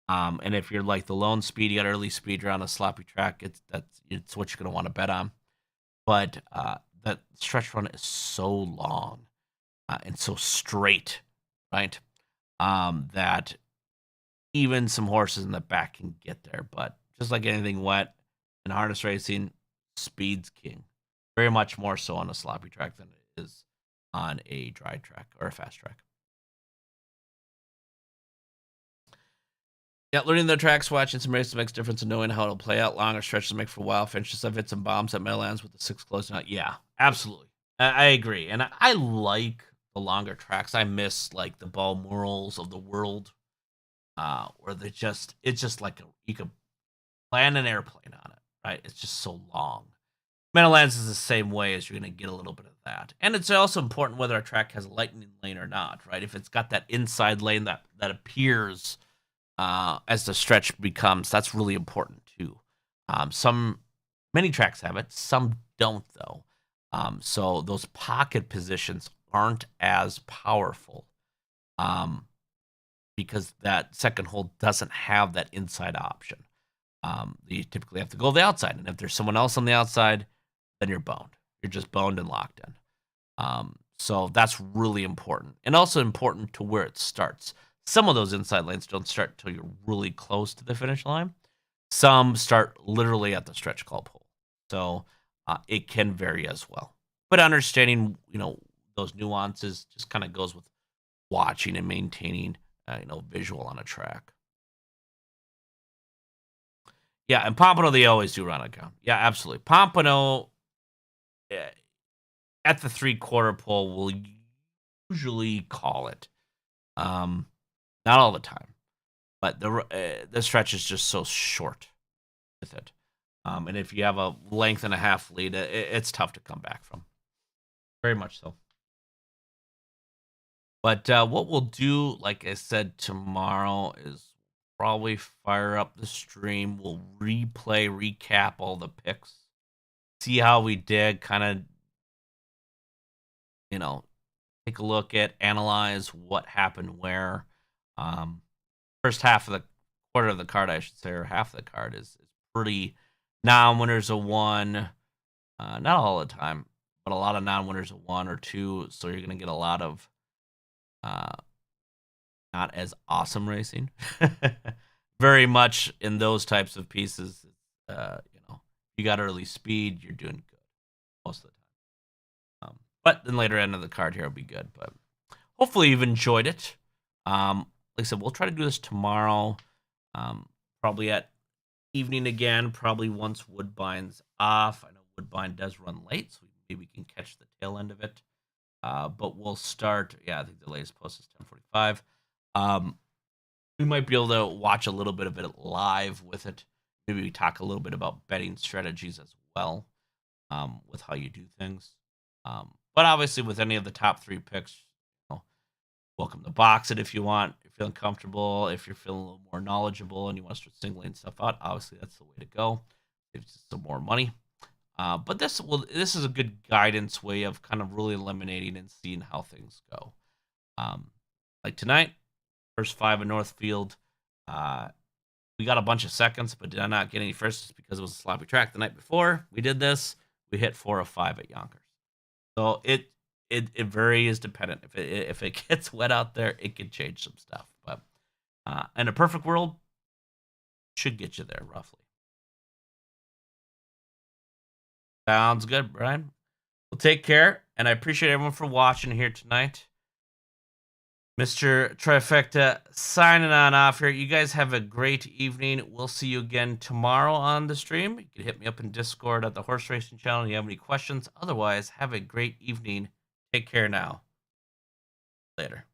And if you're like the lone speed, you got early speed around a sloppy track. It's what you're going to want to bet on. But that stretch run is so long and so straight, right? That even some horses in the back can get there. But just like anything wet in harness racing, speed's king. Very much more so on a sloppy track than it is on a dry track or a fast track. Yeah, learning the tracks, watching some races makes a difference in knowing how it'll play out. Longer stretches make for a while. Finishes have hit some bombs at Meadowlands with the 6 closing out. Yeah, absolutely. I agree. And I like the longer tracks. I miss like the Balmorals of the world, where it's just like you could land an airplane on it, right? It's just so long. Meadowlands is the same way, as you're going to get a little bit of that. And it's also important whether a track has a lightning lane or not, right? If it's got that inside lane that appears as the stretch becomes, that's really important too. Many tracks have it, some don't though. So those pocket positions aren't as powerful because that second hole doesn't have that inside option. You typically have to go the outside, and if there's someone else on the outside, then you're boned. You're just boned and locked in. So that's really important, and also important to where it starts. Some of those inside lanes don't start until you're really close to the finish line. Some start literally at the stretch call pole. So it can vary as well. But understanding, those nuances just kind of goes with watching and maintaining, visual on a track. Yeah, and Pompano, they always do run a count. Yeah, absolutely. Pompano at the 3/4 pole will usually call it. Not all the time, but the stretch is just so short with it. And if you have a length and a half lead, it's tough to come back from. Very much so. But what we'll do, like I said, tomorrow is probably fire up the stream. We'll recap all the picks, see how we did, kind of, take a look at, analyze what happened where. First half of the quarter of the card, I should say, or half of the card is pretty non-winners of 1. Not all the time, but a lot of non-winners of 1 or 2. So you're going to get a lot of not as awesome racing. Very much in those types of pieces, you got early speed, you're doing good most of the time. But then later end of the card here will be good. But hopefully you've enjoyed it. Like I said, we'll try to do this tomorrow. Probably at evening again, probably once Woodbine's off. I know Woodbine does run late, so maybe we can catch the tail end of it. But we'll start. Yeah, I think the latest post is 10:45. We might be able to watch a little bit of it live with it. Maybe we talk a little bit about betting strategies as well, with how you do things. But obviously, with any of the top 3 picks, you know, welcome to box it if you want. If you're feeling comfortable, if you're feeling a little more knowledgeable and you want to start singling stuff out, obviously that's the way to go. Saves some more money. But this is a good guidance way of kind of really eliminating and seeing how things go. Like tonight, first 5 in Northfield. We got a bunch of seconds, but did I not get any firsts because it was a sloppy track the night before we did this? We hit 4 of 5 at Yonkers. So it varies dependent. If it gets wet out there, it could change some stuff. But in a perfect world, should get you there roughly. Sounds good, Brian. Well, take care, and I appreciate everyone for watching here tonight. Mr. Trifecta signing on off here. You guys have a great evening. We'll see you again tomorrow on the stream. You can hit me up in Discord at the Horse Racing Channel if you have any questions. Otherwise, have a great evening. Take care now. Later.